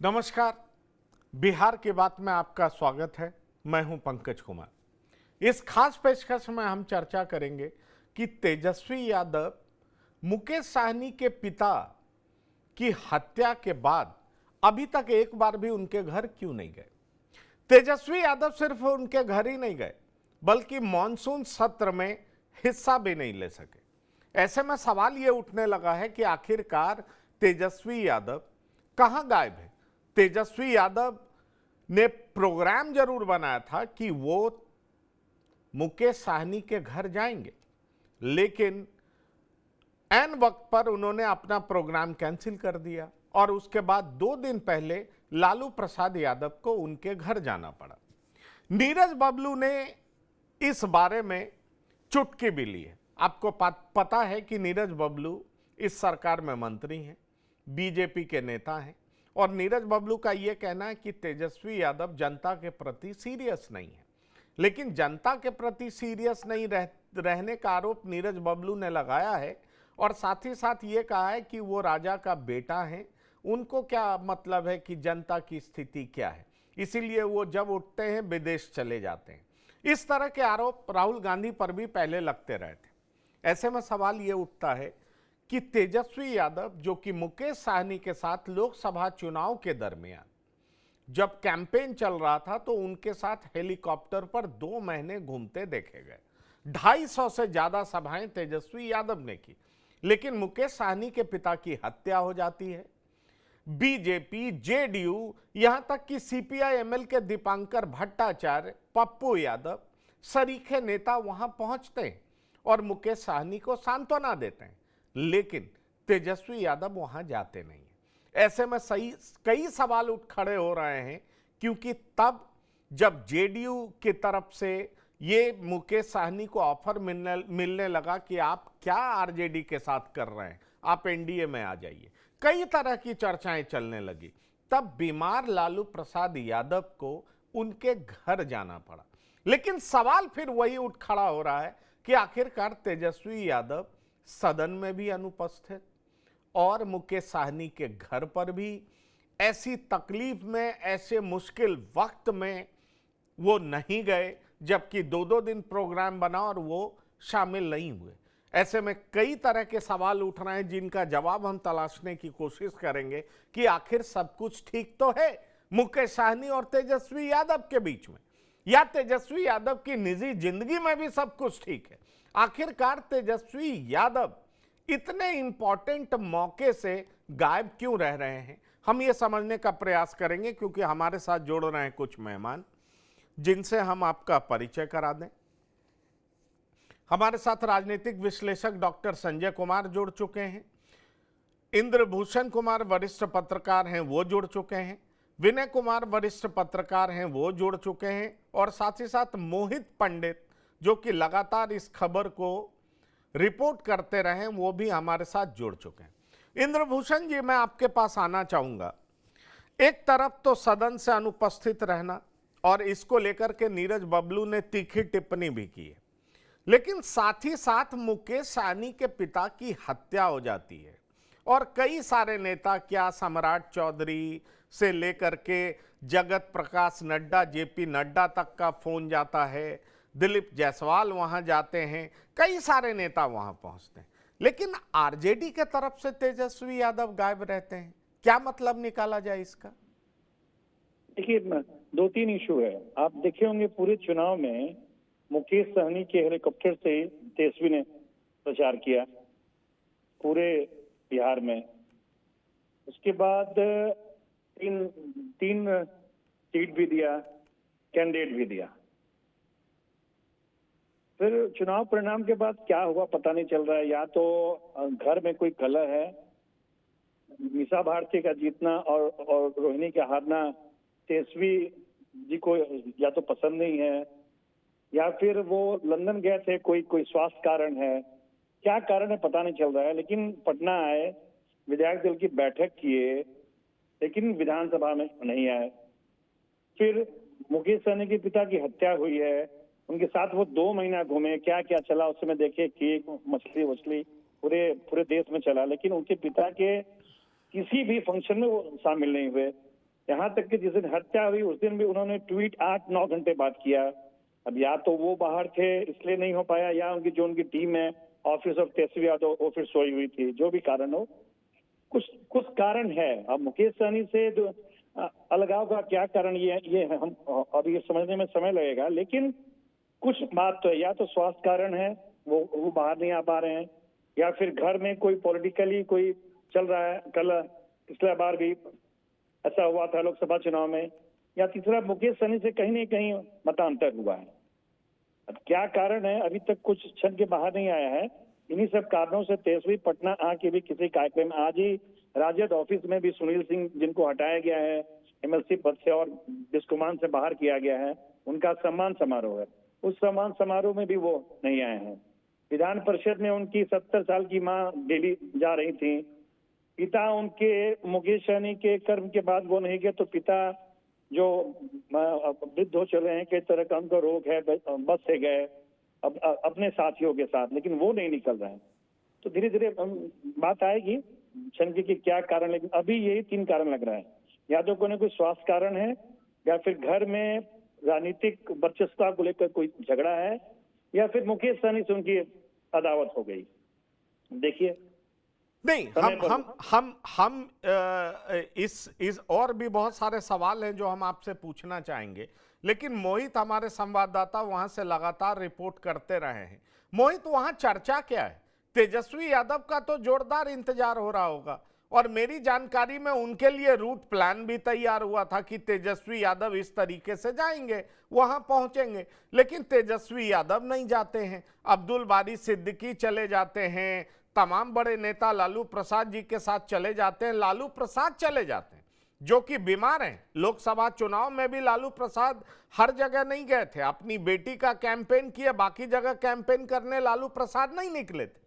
नमस्कार। बिहार की बात में आपका स्वागत है। मैं हूं पंकज कुमार। इस खास पेशकश में हम चर्चा करेंगे कि तेजस्वी यादव मुकेश साहनी के पिता की हत्या के बाद अभी तक एक बार भी उनके घर क्यों नहीं गए। तेजस्वी यादव सिर्फ उनके घर ही नहीं गए बल्कि मॉनसून सत्र में हिस्सा भी नहीं ले सके। ऐसे में सवाल ये उठने लगा है कि आखिरकार तेजस्वी यादव कहां गायब है। तेजस्वी यादव ने प्रोग्राम जरूर बनाया था कि वो मुकेश साहनी के घर जाएंगे, लेकिन ऐन वक्त पर उन्होंने अपना प्रोग्राम कैंसिल कर दिया और उसके बाद 2 दिन पहले लालू प्रसाद यादव को उनके घर जाना पड़ा। नीरज बबलू ने इस बारे में चुटकी भी ली है। आपको पता है कि नीरज बबलू इस सरकार में मंत्री हैं, बीजेपी के नेता हैं और नीरज बबलू का यह कहना है कि तेजस्वी यादव जनता के प्रति सीरियस नहीं है। लेकिन जनता के प्रति सीरियस नहीं रहने का आरोप नीरज बबलू ने लगाया है और साथ ही साथ ये कहा है कि वो राजा का बेटा है, उनको क्या मतलब है कि जनता की स्थिति क्या है, इसीलिए वो जब उठते हैं विदेश चले जाते हैं। इस तरह के आरोप राहुल गांधी पर भी पहले लगते रहे थे। ऐसे में सवाल ये उठता है कि तेजस्वी यादव, जो कि मुकेश साहनी के साथ लोकसभा चुनाव के दरमियान जब कैंपेन चल रहा था तो उनके साथ हेलीकॉप्टर पर 2 महीने घूमते देखे गए। 250 से ज्यादा सभाएं तेजस्वी यादव ने की, लेकिन मुकेश साहनी के पिता की हत्या हो जाती है। बीजेपी, जेडीयू, यहां तक कि सीपीआई-एमएल के दीपांकर भट्टाचार्य, पप्पू यादव सरीखे नेता वहां पहुंचते हैं और मुकेश साहनी को सांत्वना देते हैं, लेकिन तेजस्वी यादव वहां जाते नहीं हैं। ऐसे में कई सवाल उठ खड़े हो रहे हैं, क्योंकि तब जब जेडीयू की तरफ से ये मुकेश साहनी को ऑफर मिलने लगा कि आप क्या आरजेडी के साथ कर रहे हैं, आप एनडीए में आ जाइए, कई तरह की चर्चाएं चलने लगी, तब बीमार लालू प्रसाद यादव को उनके घर जाना पड़ा। लेकिन सवाल फिर वही उठ खड़ा हो रहा है कि आखिरकार तेजस्वी यादव सदन में भी अनुपस्थित और मुकेश साहनी के घर पर भी ऐसी तकलीफ में, ऐसे मुश्किल वक्त में वो नहीं गए, जबकि 2-2 दिन प्रोग्राम बना और वो शामिल नहीं हुए। ऐसे में कई तरह के सवाल उठ रहे हैं जिनका जवाब हम तलाशने की कोशिश करेंगे कि आखिर सब कुछ ठीक तो है मुकेश साहनी और तेजस्वी यादव के बीच में, या तेजस्वी यादव की निजी जिंदगी में भी सब कुछ ठीक है। आखिरकार तेजस्वी यादव इतने इंपॉर्टेंट मौके से गायब क्यों रह रहे हैं, हम ये समझने का प्रयास करेंगे, क्योंकि हमारे साथ जोड़ रहे हैं कुछ मेहमान जिनसे हम आपका परिचय करा दें। हमारे साथ राजनीतिक विश्लेषक डॉक्टर संजय कुमार जुड़ चुके हैं, इंद्रभूषण कुमार वरिष्ठ पत्रकार हैं, वो जुड़ चुके हैं, विनय कुमार वरिष्ठ पत्रकार हैं, वो जुड़ चुके हैं, और साथ ही साथ मोहित पंडित, जो कि लगातार इस खबर को रिपोर्ट करते रहे, वो भी हमारे साथ जुड़ चुके हैं। इंद्रभूषण जी, मैं आपके पास आना चाहूंगा। एक तरफ तो सदन से अनुपस्थित रहना और इसको लेकर के नीरज बबलू ने तीखी टिप्पणी भी की है, लेकिन साथ ही साथ मुकेश साहनी के पिता की हत्या हो जाती है और कई सारे नेता, क्या सम्राट चौधरी से लेकर के जगत प्रकाश नड्डा, जेपी नड्डा तक का फोन जाता है, दिलीप जायसवाल वहां जाते हैं, कई सारे नेता वहां पहुंचते हैं, लेकिन आरजेडी के तरफ से तेजस्वी यादव गायब रहते हैं। क्या मतलब निकाला जाए इसका? देखिए, 2-3 इशू है। आप देखे होंगे पूरे चुनाव में मुकेश सहनी के हेलीकॉप्टर से तेजस्वी ने प्रचार किया पूरे बिहार में। उसके बाद तीन सीट भी दिया, कैंडिडेट भी दिया। फिर चुनाव परिणाम के बाद क्या हुआ पता नहीं चल रहा है। या तो घर में कोई कलह है, मीसा भारती का जीतना और रोहिणी का हारना तेजस्वी जी को या तो पसंद नहीं है, या फिर वो लंदन गए थे, कोई स्वास्थ्य कारण है, क्या कारण है पता नहीं चल रहा है। लेकिन पटना आए, विधायक दल की बैठक किए, लेकिन विधानसभा में नहीं आए। फिर मुकेश सहनी के पिता की हत्या हुई है, उनके साथ वो 2 महीना घूमे, क्या क्या चला उस समय देखे, केक, मछली पूरे देश में चला, लेकिन उनके पिता के किसी भी फंक्शन में वो शामिल नहीं हुए। यहाँ तक कि जिस दिन हत्या हुई उस दिन भी उन्होंने ट्वीट 8-9 घंटे बाद किया। अब या तो वो बाहर थे इसलिए नहीं हो पाया, या उनकी जो उनकी टीम है ऑफिस ऑफ तेजस्वी यादव वो फिर सोई हुई थी। जो भी कारण हो, कुछ कुछ कारण है। अब मुकेश सहनी से अलगाव का क्या कारण ये हम अभी ये समझने में समय लगेगा, लेकिन कुछ बात तो है। या तो स्वास्थ्य कारण है, वो बाहर नहीं आ पा रहे हैं, या फिर घर में कोई पॉलिटिकली कोई चल रहा है। कल पिछला बार भी ऐसा हुआ था लोकसभा चुनाव में। या तीसरा, मुकेश सहनी से कहीं न कहीं मतांतर हुआ है। अब क्या कारण है अभी तक कुछ क्षण के बाहर नहीं आया है। इन्हीं सब कारणों से तेजस्वी पटना आके भी किसी कार्यक्रम, आज ही राजद ऑफिस में भी सुनील सिंह जिनको हटाया गया है एमएलसी पद से और बिस्कुमान से बाहर किया गया है, उनका सम्मान समारोह है, उस सम्मान समारोह में भी वो नहीं आए हैं। विधान परिषद में उनकी 70 साल की मां दिल्ली जा रही थी। पिता उनके मुकेश सहनी के कर्म के बाद वो नहीं गए, तो पिता जो वृद्ध हो चले हैं, कई तरह का उनको रोग है, बस से गए अब अपने साथियों के साथ, लेकिन वो नहीं निकल रहे हैं। तो धीरे धीरे बात आएगी शंका की क्या कारण, लेकिन अभी यही 3 कारण लग रहा है। या तो कोई ना कोई स्वास्थ्य कारण है, या फिर घर में राजनीतिक वर्चस्वता को लेकर कोई झगड़ा है, या फिर मुकेश सहनी से उनकी अदावत हो गई। देखिए नहीं, हम इस और भी बहुत सारे सवाल हैं जो हम आपसे पूछना चाहेंगे, लेकिन मोहित हमारे संवाददाता वहां से लगातार रिपोर्ट करते रहे हैं। मोहित, वहां चर्चा क्या है? तेजस्वी यादव का तो जोरदार इंतजार हो रहा होगा, और मेरी जानकारी में उनके लिए रूट प्लान भी तैयार हुआ था कि तेजस्वी यादव इस तरीके से जाएंगे, वहां पहुंचेंगे। लेकिन तेजस्वी यादव नहीं जाते हैं, अब्दुल बारी सिद्दीकी चले जाते हैं, तमाम बड़े नेता लालू प्रसाद जी के साथ चले जाते हैं। लालू प्रसाद चले जाते हैं जो कि बीमार हैं। लोकसभा चुनाव में भी लालू प्रसाद हर जगह नहीं गए थे, अपनी बेटी का कैंपेन किया, बाकी जगह कैंपेन करने लालू प्रसाद नहीं निकले थे।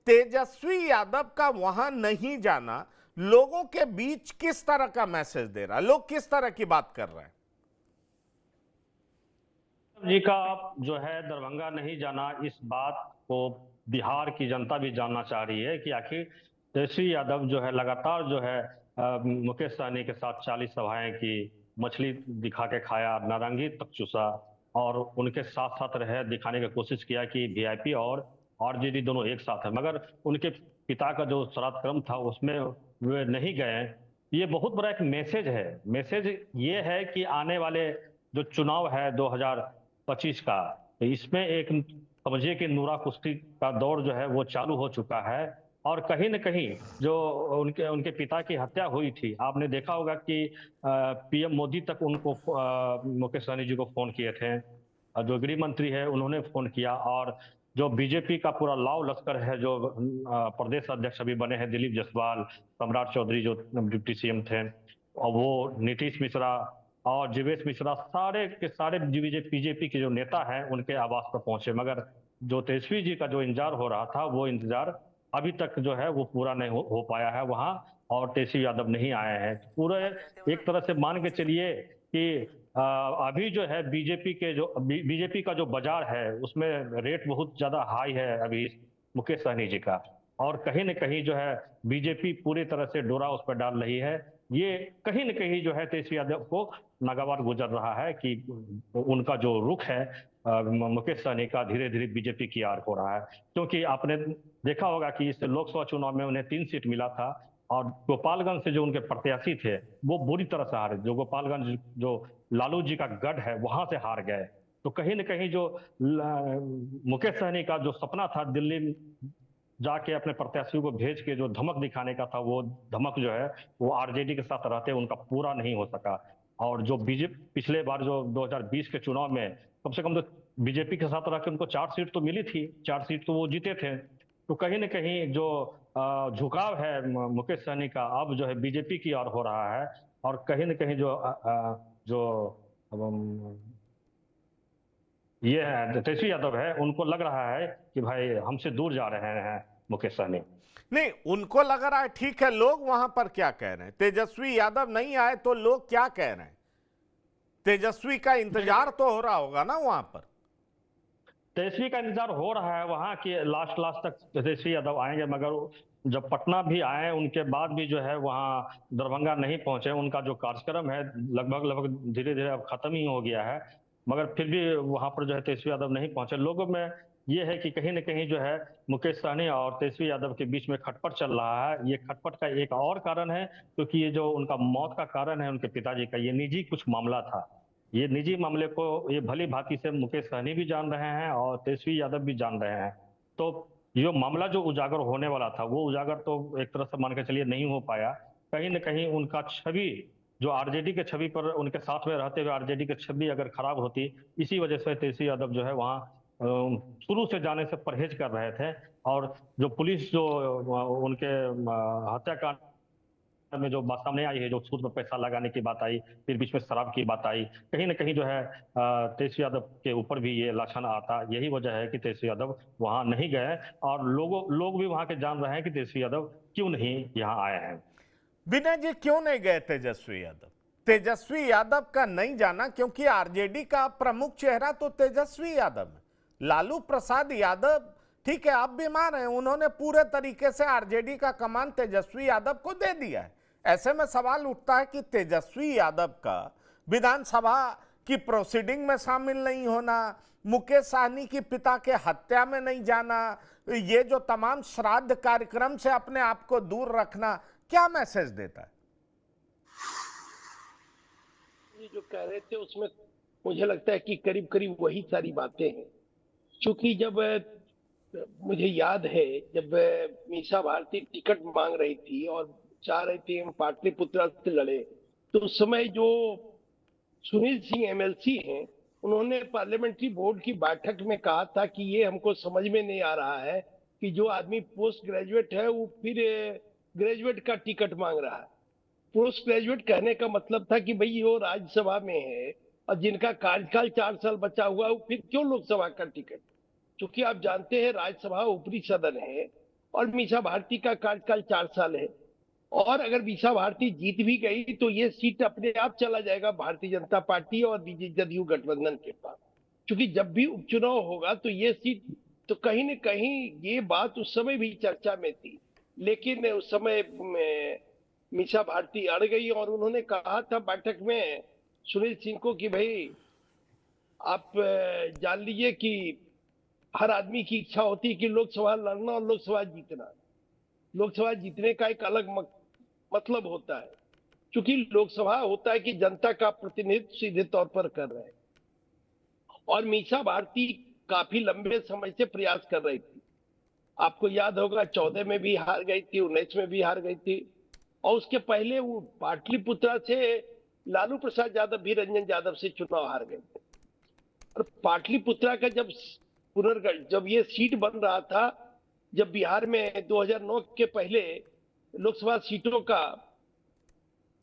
तेजस्वी यादव का वहां नहीं जाना लोगों के बीच किस तरह का मैसेज दे रहा है? लोग किस तरह की बात कर रहे हैं? जी का जो है दरभंगा नहीं जाना, इस बात को बिहार की जनता भी जानना चाह रही है कि आखिर तेजस्वी यादव जो है लगातार जो है मुकेश सहनी के साथ 40 सभाएं की, मछली दिखा के खाया, नारंगी तक चूसा, और उनके साथ साथ रहे, दिखाने की कोशिश किया कि वीआईपी और आरजेडी दोनों एक साथ है। मगर उनके पिता का जो श्राद्ध कर्म था उसमें वे नहीं गए। ये बहुत बड़ा एक मैसेज है। मैसेज ये है कि आने वाले जो चुनाव है 2025 का, इसमें एक समझिए कि नूरा कुश्ती का दौर जो है वो चालू हो चुका है। और कहीं न कहीं जो उनके पिता की हत्या हुई थी, आपने देखा होगा कि पीएम मोदी तक उनको मुकेश सहनी जी को फोन किए थे, जो गृह मंत्री है उन्होंने फोन किया, और जो बीजेपी का पूरा लाव लश्कर है, जो प्रदेश अध्यक्ष अभी बने हैं दिलीप जायसवाल, सम्राट चौधरी जो डिप्टी सीएम थे, और वो नीतीश मिश्रा और जीवेश मिश्रा, सारे के सारे बीजेपी के जो नेता हैं उनके आवास पर पहुंचे। मगर जो तेजस्वी जी का जो इंतजार हो रहा था, वो इंतजार अभी तक जो है वो पूरा नहीं हो पाया है वहां, और तेजस्वी यादव नहीं आए हैं। पूरे एक तरह से मान के चलिए कि अभी जो है बीजेपी का जो बाजार है उसमें रेट बहुत ज्यादा हाई है अभी मुकेश सहनी जी का, और कहीं न कहीं जो है बीजेपी पूरी तरह से डोरा उस पर डाल रही है। ये कहीं न कहीं जो है तेजस्वी यादव को नागवार गुजर रहा है कि उनका जो रुख है मुकेश सहनी का धीरे धीरे बीजेपी की आड़ हो रहा है। क्योंकि आपने देखा होगा कि इस लोकसभा चुनाव में उन्हें 3 सीट मिला था, और गोपालगंज से जो उनके प्रत्याशी थे वो बुरी तरह से हारे। जो गोपालगंज जो लालू जी का गढ़ है वहां से हार गए। तो कहीं न कहीं जो मुकेश सहनी का जो सपना था दिल्ली जाके अपने प्रत्याशियों को भेज के जो धमक दिखाने का था, वो धमक जो है वो आरजेडी के साथ रहते उनका पूरा नहीं हो सका। और जो बीजेपी पिछले बार जो 2020 के चुनाव में कम से कम तो बीजेपी के साथ रह के उनको 4 सीट तो मिली थी, 4 सीट तो वो जीते थे। तो कहीं न कहीं जो झुकाव है मुकेश सहनी का अब जो है बीजेपी की ओर हो रहा है, और कहीं न कहीं ये है तेजस्वी यादव है, उनको लग रहा है कि भाई हमसे दूर जा रहे हैं मुकेश सहनी। नहीं, उनको लग रहा है, ठीक है। लोग वहां पर क्या कह रहे हैं? तेजस्वी यादव नहीं आए तो लोग क्या कह रहे हैं? तेजस्वी का इंतजार तो हो रहा होगा ना वहां पर। तेजस्वी का इंतजार हो रहा है वहां कि लास्ट तक तेजस्वी यादव आएंगे, मगर जब पटना भी आए उनके बाद भी जो है वहां दरभंगा नहीं पहुंचे। उनका जो कार्यक्रम है लगभग धीरे धीरे अब खत्म ही हो गया है, मगर फिर भी वहां पर जो है तेजस्वी यादव नहीं पहुंचे। लोगों में ये है कि कहीं न कहीं जो है मुकेश सहनी और तेजस्वी यादव के बीच में खटपट चल रहा है। ये खटपट का एक और कारण है, क्योंकि ये जो उनका मौत का कारण है उनके पिताजी का, ये निजी कुछ मामला था। ये निजी मामले को ये भली भांति से मुकेश सहनी भी जान रहे हैं और तेजस्वी यादव भी जान रहे हैं। तो जो मामला जो उजागर होने वाला था वो उजागर तो एक तरह से मान के चलिए नहीं हो पाया। कहीं न कहीं उनका छवि जो आरजेडी के छवि पर उनके साथ में रहते हुए आरजेडी की छवि अगर खराब होती, इसी वजह से तेजस्वी यादव जो है वहां शुरू से जाने से परहेज कर रहे थे। और जो पुलिस जो उनके हत्याकांड में जो बात सामने आई है, जो सूद पर पैसा लगाने की बात आई, फिर बीच में शराब की बात आई, कहीं ना कहीं जो है तेजस्वी यादव के ऊपर भी ये लक्षण आता। यही वजह है कि तेजस्वी यादव वहां नहीं गए और लोग भी वहां के जान रहे हैं कि तेजस्वी यादव क्यों नहीं यहाँ आए हैं। विनय जी, क्यों नहीं गए तेजस्वी यादव? तेजस्वी यादव का नहीं जाना क्योंकि आरजेडी का प्रमुख चेहरा तो तेजस्वी यादव है। लालू प्रसाद यादव, ठीक है, आप भी मान रहे हैं, उन्होंने पूरे तरीके से आरजेडी का कमान तेजस्वी यादव को दे दिया है। ऐसे में सवाल उठता है कि तेजस्वी यादव का विधानसभा की प्रोसीडिंग में शामिल नहीं होना, मुकेश सहनी की पिता के हत्या में नहीं जाना, ये जो तमाम श्राद्ध कार्यक्रम से अपने आप को दूर रखना, क्या मैसेज देता है? ये जो कह रहे थे उसमें मुझे लगता है कि करीब करीब वही सारी बातें हैं। क्योंकि जब मुझे याद है जब मीसा भारती टिकट मांग रही थी और चाह रही थी हम पाटलिपुत्र से लड़े, तो उस समय जो सुनील सिंह एमएलसी हैं उन्होंने पार्लियामेंट्री बोर्ड की बैठक में कहा था कि ये हमको समझ में नहीं आ रहा है कि जो आदमी पोस्ट ग्रेजुएट है वो फिर ग्रेजुएट का टिकट मांग रहा है। पोस्ट ग्रेजुएट कहने का मतलब था कि भाई वो राज्यसभा में है और जिनका कार्यकाल 4 साल बचा हुआ है वो फिर क्यों लोकसभा का टिकट। क्योंकि आप जानते हैं राज्यसभा ऊपरी सदन है और मीसा भारती का कार्यकाल 4 साल है, और अगर मीसा भारती जीत भी गई तो ये सीट अपने आप चला जाएगा भारतीय जनता पार्टी और जदयू गठबंधन के पास। क्योंकि जब भी उपचुनाव होगा तो ये सीट, तो कहीं न कहीं ये बात उस समय भी चर्चा में थी, लेकिन उस समय मीसा भारती अड़ गई और उन्होंने कहा था बैठक में सुनील सिंह को कि भाई आप जान लीजिए कि हर आदमी की इच्छा होती है कि लोकसभा लड़ना और लोकसभा जीतना। लोकसभा जीतने का एक अलग मतलब होता है, क्योंकि लोकसभा होता है कि जनता का प्रतिनिधित्व सीधे तौर पर कर रहे हैं, और मीसा भारती काफी लंबे समय से प्रयास कर रही थी। आपको याद होगा 14 में भी हार गई थी, 19 में भी हार गई थी, और उसके पहले वो पाटलिपुत्रा से लालू प्रसाद यादव भी रंजन यादव से चुनाव हार गए थे। और पाटलिपुत्रा का जब ये सीट बन रहा था, जब बिहार में 2009 के पहले लोकसभा सीटों का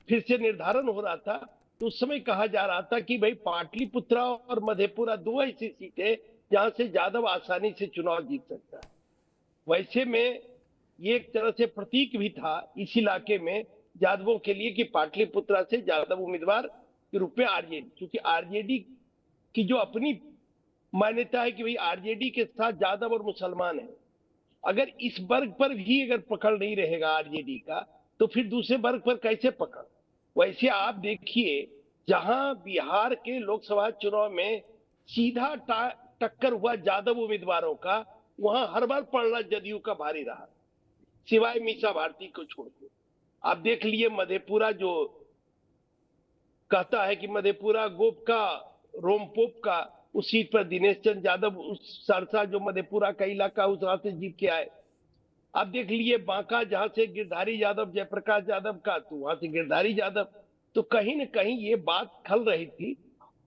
फिर से निर्धारण हो रहा था, तो उस समय कहा जा रहा था कि भाई पाटलिपुत्रा और मधेपुरा 2 ऐसी सीटें जहां से यादव आसानी से चुनाव जीत सकता है। वैसे में ये एक तरह से प्रतीक भी था इस इलाके में यादवों के लिए कि पाटलिपुत्रा से यादव उम्मीदवार के रूप में आरजेडी, क्योंकि आरजेडी की जो अपनी मान्यता है कि भाई आरजेडी के साथ यादव और मुसलमान है। अगर इस वर्ग पर भी अगर पकड़ नहीं रहेगा आरजेडी का, तो फिर दूसरे वर्ग पर कैसे पकड़। वैसे आप देखिए जहां बिहार के लोकसभा चुनाव में सीधा टक्कर हुआ यादव उम्मीदवारों का, वहां हर बार पलड़ा जदयू का भारी रहा, सिवाय मीसा भारती को छोड़ के। आप देख लिए मधेपुरा जो कहता है कि मधेपुरा गोप का रोमपोप का, उस सीट पर दिनेश चंद्र यादव उस सरसा जो मधेपुरा का इलाका उस वहां से जीत के आए। आप देख लिए बांका जहां से गिरधारी यादव जयप्रकाश यादव का, तो वहां से गिरधारी यादव। तो कहीं न कहीं ये बात खल रही थी,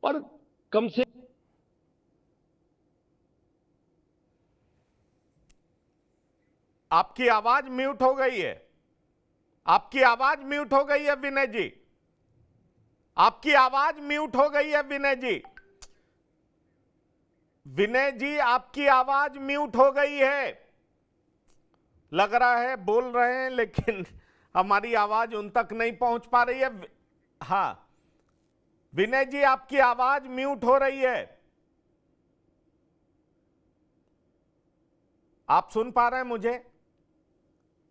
और कम से आपकी आवाज म्यूट हो गई है, आपकी आवाज म्यूट हो गई है विनय जी, आपकी आवाज म्यूट हो गई है विनय जी। विनय जी, आपकी आवाज म्यूट हो गई है। लग रहा है बोल रहे हैं लेकिन हमारी आवाज उन तक नहीं पहुंच पा रही है। हाँ विनय जी, आपकी आवाज म्यूट हो रही है। आप सुन पा रहे हैं मुझे?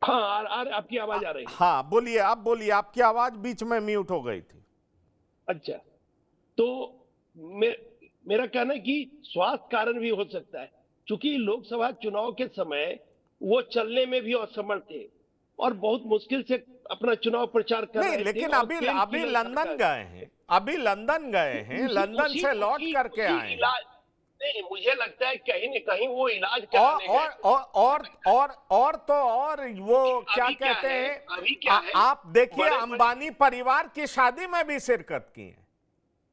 हाँ, आपकी आवाज आ रही है। हाँ बोलिए, आप बोलिए, आपकी आवाज बीच में म्यूट हो गई थी। अच्छा, तो मेरा कहना है कि स्वास्थ्य कारण भी हो सकता है, क्योंकि लोकसभा चुनाव के समय वो चलने में भी असमर्थ थे और बहुत मुश्किल से अपना चुनाव प्रचार कर नहीं, रहे थे। लेकिन और अभी पेन अभी किलर लंदन खाकर गए हैं, अभी लंदन गए हैं, लंदन से लौट करके आए हैं। इलाज नहीं, मुझे लगता है कहीं न कहीं वो इलाज और कराने गए। और और और तो और वो क्या अभी क्या कहते है, हैं, अभी क्या है, आप देखिए बड़े-बड़े अंबानी परिवार की शादी में भी शिरकत की है।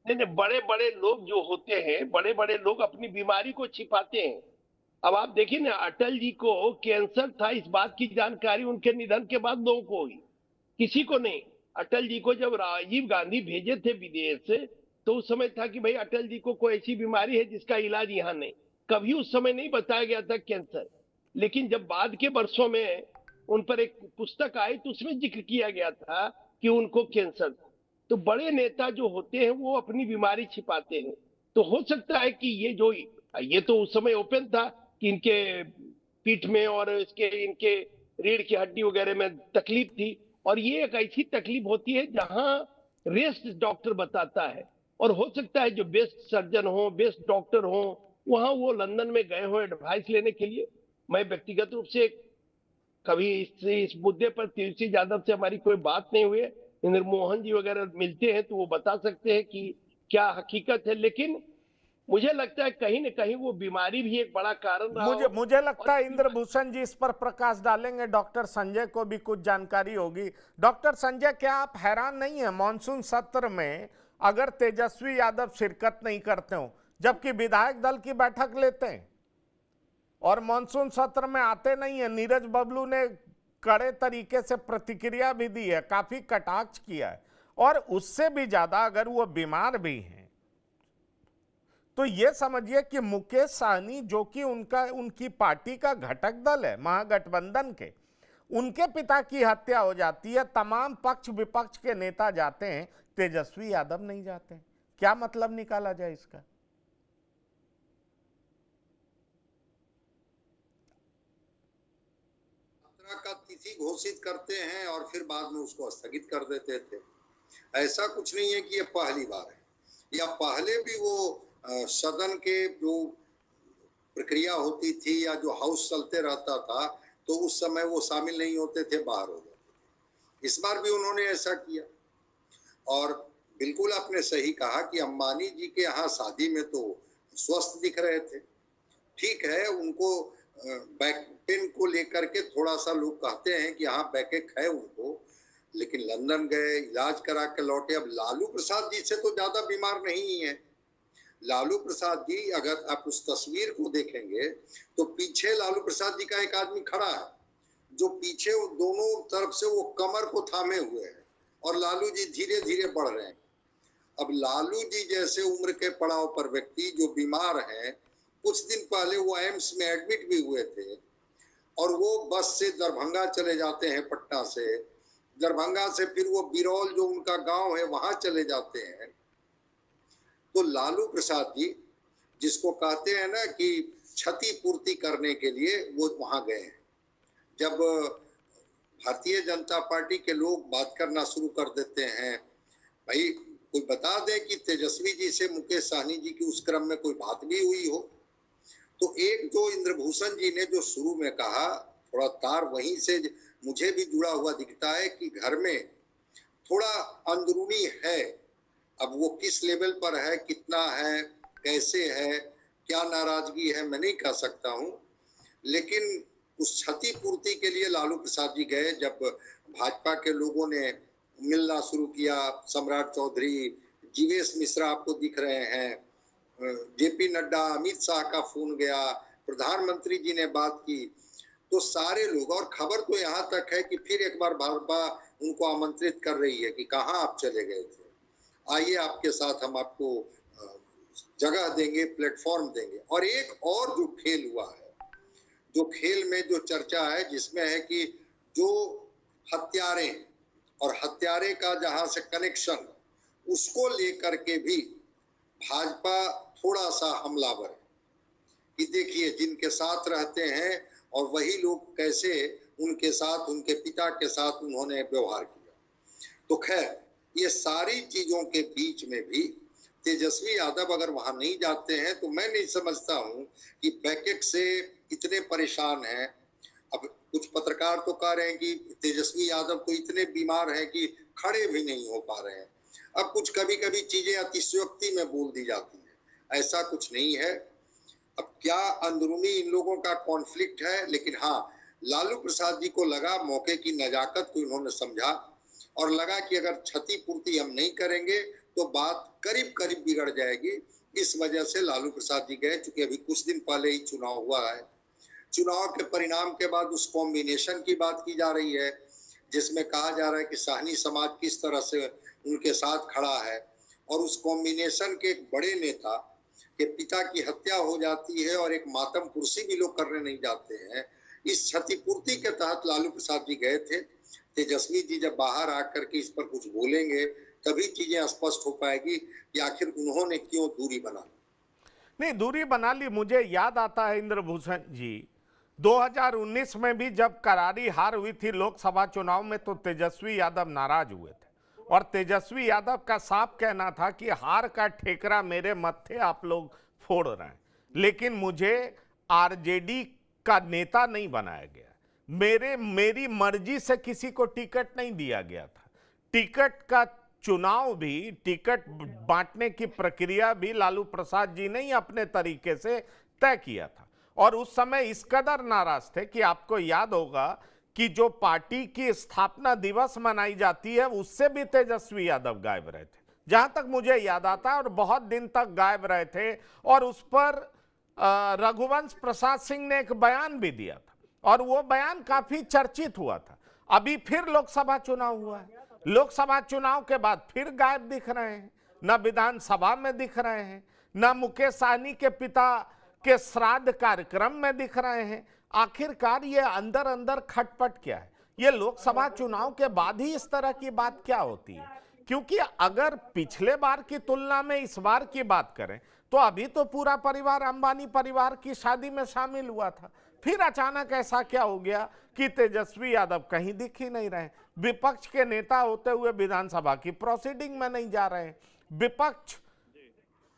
नहीं, बड़े-बड़े लोग जो होते हैं, बड़े-बड़े लोग अपनी बीमारी को छिपाते हैं। अब आप देखिए ना, अटल जी को कैंसर था, इस बात की जानकारी उनके निधन के बाद लोगों को हुई, किसी को नहीं। अटल जी को जब राजीव गांधी भेजे थे विदेश से, तो उस समय था कि भाई अटल जी को कोई ऐसी बीमारी है जिसका इलाज यहाँ नहीं। कभी उस समय नहीं बताया गया था कैंसर। लेकिन जब बाद के वर्षों में उन पर एक पुस्तक आई तो उसमें जिक्र किया गया था कि उनको कैंसर था। तो बड़े नेता जो होते हैं वो अपनी बीमारी छिपाते हैं। तो हो सकता है कि ये तो उस समय ओपन था कि इनके पीठ में और इसके इनके रीढ़ की हड्डी वगैरह में तकलीफ थी, और ये एक ऐसी तकलीफ होती है जहां रेस्ट डॉक्टर बताता है। और हो सकता है जो बेस्ट सर्जन हो, बेस्ट डॉक्टर हो, वहां वो लंदन में गए हो एडवाइस लेने के लिए। मैं व्यक्तिगत रूप से कभी इस मुद्दे पर तुलसी यादव से हमारी कोई बात नहीं हुई है। इंद्र मोहन जी वगैरह मिलते हैं तो वो बता सकते हैं कि क्या हकीकत है। लेकिन मुझे लगता है कहीं न कहीं वो बीमारी भी एक बड़ा कारण रहा मुझे हो। मुझे और लगता है इंद्रभूषण जी इस पर प्रकाश डालेंगे, डॉक्टर संजय को भी कुछ जानकारी होगी। डॉक्टर संजय, क्या आप हैरान नहीं है मॉनसून सत्र में अगर तेजस्वी यादव शिरकत नहीं करते हो, जबकि विधायक दल की बैठक लेते हैं और मॉनसून सत्र में आते नहीं है? नीरज बबलू ने कड़े तरीके से प्रतिक्रिया भी दी है, काफी कटाक्ष किया है, और उससे भी ज्यादा अगर वो बीमार भी हैं तो ये समझिए कि मुकेश सहनी, जो कि उनकी पार्टी का घटक दल है महागठबंधन के, उनके पिता की हत्या हो जाती है, तमाम पक्ष विपक्ष के नेता जाते हैं, तेजस्वी यादव नहीं जाते हैं। क्या मतलब निकाला जाए इसका? का तिथि घोषित करते हैं और फिर बाद में उसको स्थगित कर देते थे। ऐसा कुछ नहीं है कि ये पहली बार है, या पहले भी वो सदन के जो प्रक्रिया होती थी या जो हाउस चलते रहता था तो उस समय वो शामिल नहीं होते थे, बाहर हो जाते थे। इस बार भी उन्होंने ऐसा किया। और बिल्कुल आपने सही कहा कि अंबानी जी के यहाँ शादी में तो स्वस्थ दिख रहे थे। ठीक है, उनको बैक पेन को लेकर के थोड़ा सा लोग कहते हैं कि हाँ बैकएक है उनको, लेकिन लंदन गए, इलाज करा के लौटे। अब लालू प्रसाद जी से तो ज्यादा बीमार नहीं है। लालू प्रसाद जी, अगर आप उस तस्वीर को देखेंगे तो पीछे लालू प्रसाद जी का एक आदमी खड़ा है जो पीछे दोनों तरफ से वो कमर को थामे हुए है और लालू जी धीरे धीरे बढ़ रहे हैं। अब लालू जी जैसे उम्र के पड़ाव पर व्यक्ति जो बीमार हैं, कुछ दिन पहले वो एम्स में एडमिट भी हुए थे और वो बस से दरभंगा चले जाते हैं, पटना से, दरभंगा से फिर वो बिरौल जो उनका गांव है वहां चले जाते हैं। तो लालू प्रसाद जी, जिसको कहते हैं ना कि क्षतिपूर्ति करने के लिए वो वहां गए हैं। जब भारतीय जनता पार्टी के लोग बात करना शुरू कर देते हैं, भाई कोई बता दे कि तेजस्वी जी से मुकेश सहनी जी की उस क्रम में कोई बात भी हुई हो। तो एक जो इंद्रभूषण जी ने जो शुरू में कहा, थोड़ा तार वहीं से मुझे भी जुड़ा हुआ दिखता है कि घर में थोड़ा अंदरूनी है। अब वो किस लेवल पर है, कितना है, कैसे है, क्या नाराजगी है, मैं नहीं कह सकता हूं। लेकिन उस क्षतिपूर्ति के लिए लालू प्रसाद जी गए। जब भाजपा के लोगों ने मिलना शुरू किया, सम्राट चौधरी, जीवेश मिश्रा आपको दिख रहे हैं, जेपी नड्डा, अमित शाह का फोन गया, प्रधानमंत्री जी ने बात की, तो सारे लोग, और खबर तो यहाँ तक है कि फिर एक बार भाजपा उनको आमंत्रित कर रही है कि कहाँ आप चले गए थे, आइए आपके साथ हम आपको जगह देंगे, प्लेटफॉर्म देंगे। और एक और जो खेल हुआ है, जो खेल में जो चर्चा है, जिसमें है कि जो हत्यारे और हत्यारे का जहां से कनेक्शन, उसको लेकर के भी भाजपा थोड़ा सा हमलावर है कि देखिए जिनके साथ रहते हैं और वही लोग कैसे उनके साथ, उनके पिता के साथ उन्होंने व्यवहार किया। तो खैर, ये सारी चीजों के बीच में भी तेजस्वी यादव अगर वहां नहीं जाते हैं तो मैं नहीं समझता हूं कि बैकेट से इतने परेशान हैं। अब कुछ पत्रकार तो कह रहे हैं कि तेजस्वी यादव तो इतने बीमार हैं कि खड़े भी नहीं हो पा रहे हैं। अब कुछ कभी कभी चीजें अतिशयोक्ति में बोल दी जाती है, ऐसा कुछ नहीं है। अब क्या अंदरूनी इन लोगों का कॉन्फ्लिक्ट है, लेकिन हाँ, लालू प्रसाद जी को लगा, मौके की नजाकत को इन्होंने समझा और लगा कि अगर क्षतिपूर्ति हम नहीं करेंगे तो बात करीब करीब बिगड़ जाएगी। इस वजह से लालू प्रसाद जी गए। चूंकि अभी कुछ दिन पहले ही चुनाव हुआ है, चुनाव के परिणाम के बाद उस कॉम्बिनेशन की बात की जा रही है जिसमें कहा जा रहा है कि साहनी समाज किस तरह से उनके साथ खड़ा है, और उस कॉम्बिनेशन के एक बड़े नेता के पिता की हत्या हो जाती है और एक मातम कुर्सी भी लोग करने नहीं जाते हैं। इस क्षतिपूर्ति के तहत लालू प्रसाद जी गए थे। तेजस्वी जी जब बाहर आकर के इस पर कुछ बोलेंगे तभी चीजें स्पष्ट हो पाएगी कि आखिर उन्होंने क्यों दूरी बना। नहीं, दूरी बना ली। मुझे याद आता है इंद्रभूषण जी, 2019 में भी जब करारी हार हुई थी लोकसभा चुनाव में तो तेजस्वी यादव नाराज हुए थे और तेजस्वी यादव का साफ कहना था कि हार का ठेकरा मेरे मत्थे आप लोग फोड़ रहे हैं, लेकिन मुझे आरजेडी का नेता नहीं बनाया गया। मेरी मर्जी से किसी को टिकट नहीं दिया गया था। टिकट का चुनाव भी, टिकट बांटने की प्रक्रिया भी लालू प्रसाद जी ने ही अपने तरीके से तय किया था और उस समय इस कदर नाराज थे कि आपको याद होगा कि जो पार्टी की स्थापना दिवस मनाई जाती है उससे भी तेजस्वी यादव गायब रहे थे, जहां तक मुझे याद आता है, और बहुत दिन तक गायब रहे थे। और उस पर रघुवंश प्रसाद सिंह ने एक बयान भी दिया था और वो बयान काफी चर्चित हुआ था। अभी फिर लोकसभा चुनाव हुआ है, लोकसभा चुनाव के बाद फिर गायब दिख रहे हैं, न विधानसभा में दिख रहे हैं, न मुकेश सहनी के पिता के श्राद्ध कार्यक्रम में दिख रहे हैं। आखिरकार ये अंदर अंदर खटपट क्या है? ये लोकसभा चुनाव के बाद ही इस तरह की बात क्या होती है? क्योंकि अगर पिछले बार की तुलना में इस बार की बात करें तो अभी तो पूरा परिवार अंबानी परिवार की शादी में शामिल हुआ था, फिर अचानक ऐसा क्या हो गया कि तेजस्वी यादव कहीं दिख ही नहीं रहे। विपक्ष के नेता होते हुए विधानसभा की प्रोसीडिंग में नहीं जा रहे हैं। विपक्ष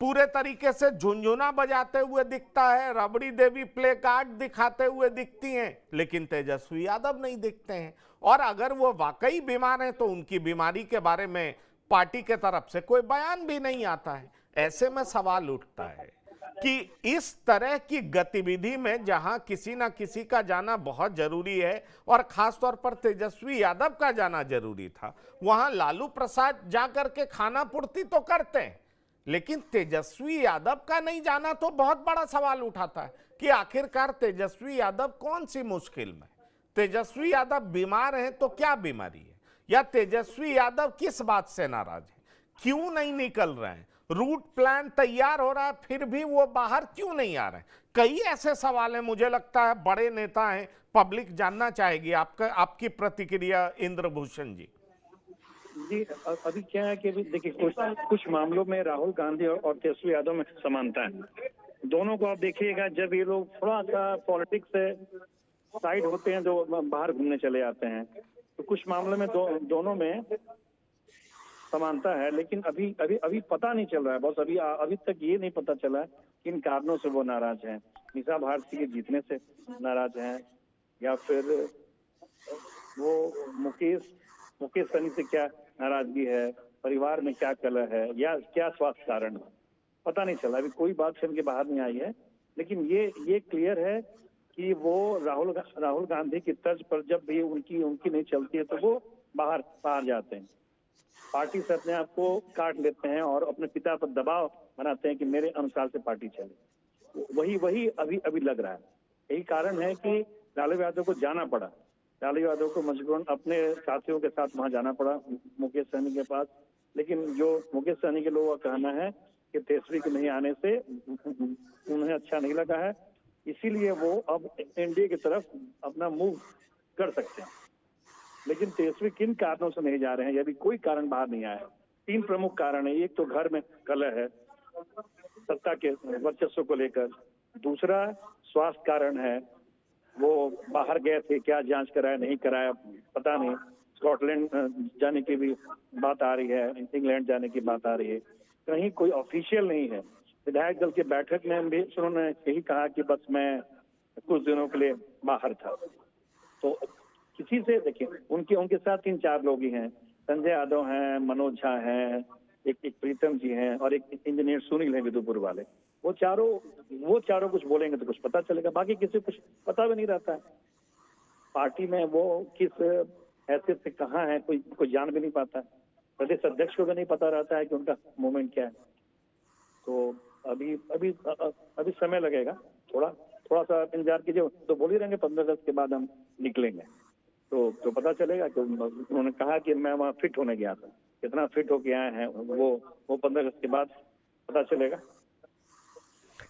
पूरे तरीके से झुनझुना बजाते हुए दिखता है, रबड़ी देवी प्ले कार्ड दिखाते हुए दिखती हैं, लेकिन तेजस्वी यादव नहीं दिखते हैं। और अगर वो वाकई बीमार हैं तो उनकी बीमारी के बारे में पार्टी के तरफ से कोई बयान भी नहीं आता है। ऐसे में सवाल उठता है कि इस तरह की गतिविधि में जहां किसी ना किसी का जाना बहुत जरूरी है और खासतौर पर तेजस्वी यादव का जाना जरूरी था, वहां लालू प्रसाद जाकर के खाना पूर्ति तो करते हैं, लेकिन तेजस्वी यादव का नहीं जाना तो बहुत बड़ा सवाल उठाता है कि आखिरकार तेजस्वी यादव कौन सी मुश्किल में? तेजस्वी यादव बीमार हैं तो क्या बीमारी है, या तेजस्वी यादव किस बात से नाराज है, क्यों नहीं निकल रहे हैं? रूट प्लान तैयार हो रहा है फिर भी वो बाहर क्यों नहीं आ रहे हैं? कई ऐसे सवाल हैं, मुझे लगता है बड़े नेता हैं, पब्लिक जानना चाहेगी। आपकी प्रतिक्रिया इंद्रभूषण जी। जी, अभी क्या है कि देखिए कुछ मामलों में राहुल गांधी और तेजस्वी यादव में समानता है। दोनों को आप देखिएगा, जब ये लोग थोड़ा सा पॉलिटिक्स से साइड होते हैं जो बाहर घूमने चले जाते हैं, तो कुछ मामलों में दोनों में समानता है। लेकिन अभी पता नहीं चल रहा है बॉस, अभी तक ये नहीं पता चला किन कारणों से वो नाराज हैं। मीसा भारती के जीतने से नाराज हैं, या फिर वो मुकेश सहनी से क्या नाराजगी है, परिवार में क्या कलह है, या क्या स्वास्थ्य कारण है, पता नहीं चला। अभी कोई बात सुन के बाहर नहीं आई है। लेकिन ये क्लियर है कि वो राहुल गांधी की तर्ज पर जब भी उनकी नहीं चलती है तो वो बाहर जाते हैं, पार्टी से अपने आप को काट लेते हैं और अपने पिता पर दबाव बनाते हैं कि मेरे अनुसार से पार्टी चले। वही अभी लग रहा है। यही कारण है कि लालू यादव को जाना पड़ा, लालू यादव को मजबूरन अपने साथियों के साथ वहां जाना पड़ा मुकेश सहनी के पास। लेकिन जो मुकेश सहनी के लोगों का कहना है कि तेजस्वी के नहीं आने से उन्हें अच्छा नहीं लगा है, इसीलिए वो अब एनडीए की तरफ अपना मूव कर सकते हैं। लेकिन तेजस्वी किन कारणों से नहीं जा रहे हैं, यदि कोई कारण बाहर नहीं आया है। 3 प्रमुख कारण है। एक तो घर में कलह है सत्ता के वर्चस्व को लेकर, दूसरा स्वास्थ्य कारण है, वो बाहर गए थे, क्या जांच कराया नहीं कराया पता नहीं। स्कॉटलैंड जाने की भी बात आ रही है, इंग्लैंड जाने की बात आ रही है, कहीं कोई ऑफिशियल नहीं है। विधायक दल की बैठक में भी उन्होंने यही कहा कि बस मैं कुछ दिनों के लिए बाहर था। तो किसी से देखिए, उनके उनके साथ 3-4 लोग ही हैं, संजय यादव हैं, मनोज झा हैं, एक प्रीतम जी हैं और एक इंजीनियर सुनील है विदुपुर वाले। वो चारों कुछ बोलेंगे तो कुछ पता चलेगा, बाकी किसी को कुछ पता भी नहीं रहता है। पार्टी में वो किस हैसियत से कहाँ है कोई जान भी नहीं पाता है। प्रदेश अध्यक्ष को भी नहीं पता रहता है कि उनका मूवमेंट क्या है। तो अभी अभी अभी समय लगेगा, थोड़ा सा इंतजार कीजिए। तो बोल ही रहेंगे 15 अगस्त के बाद हम निकलेंगे, तो पता चलेगा कि उन्होंने कहा कि मैं वहाँ फिट होने गया था। कितना फिट होके आए हैं वो 15 अगस्त के बाद पता चलेगा।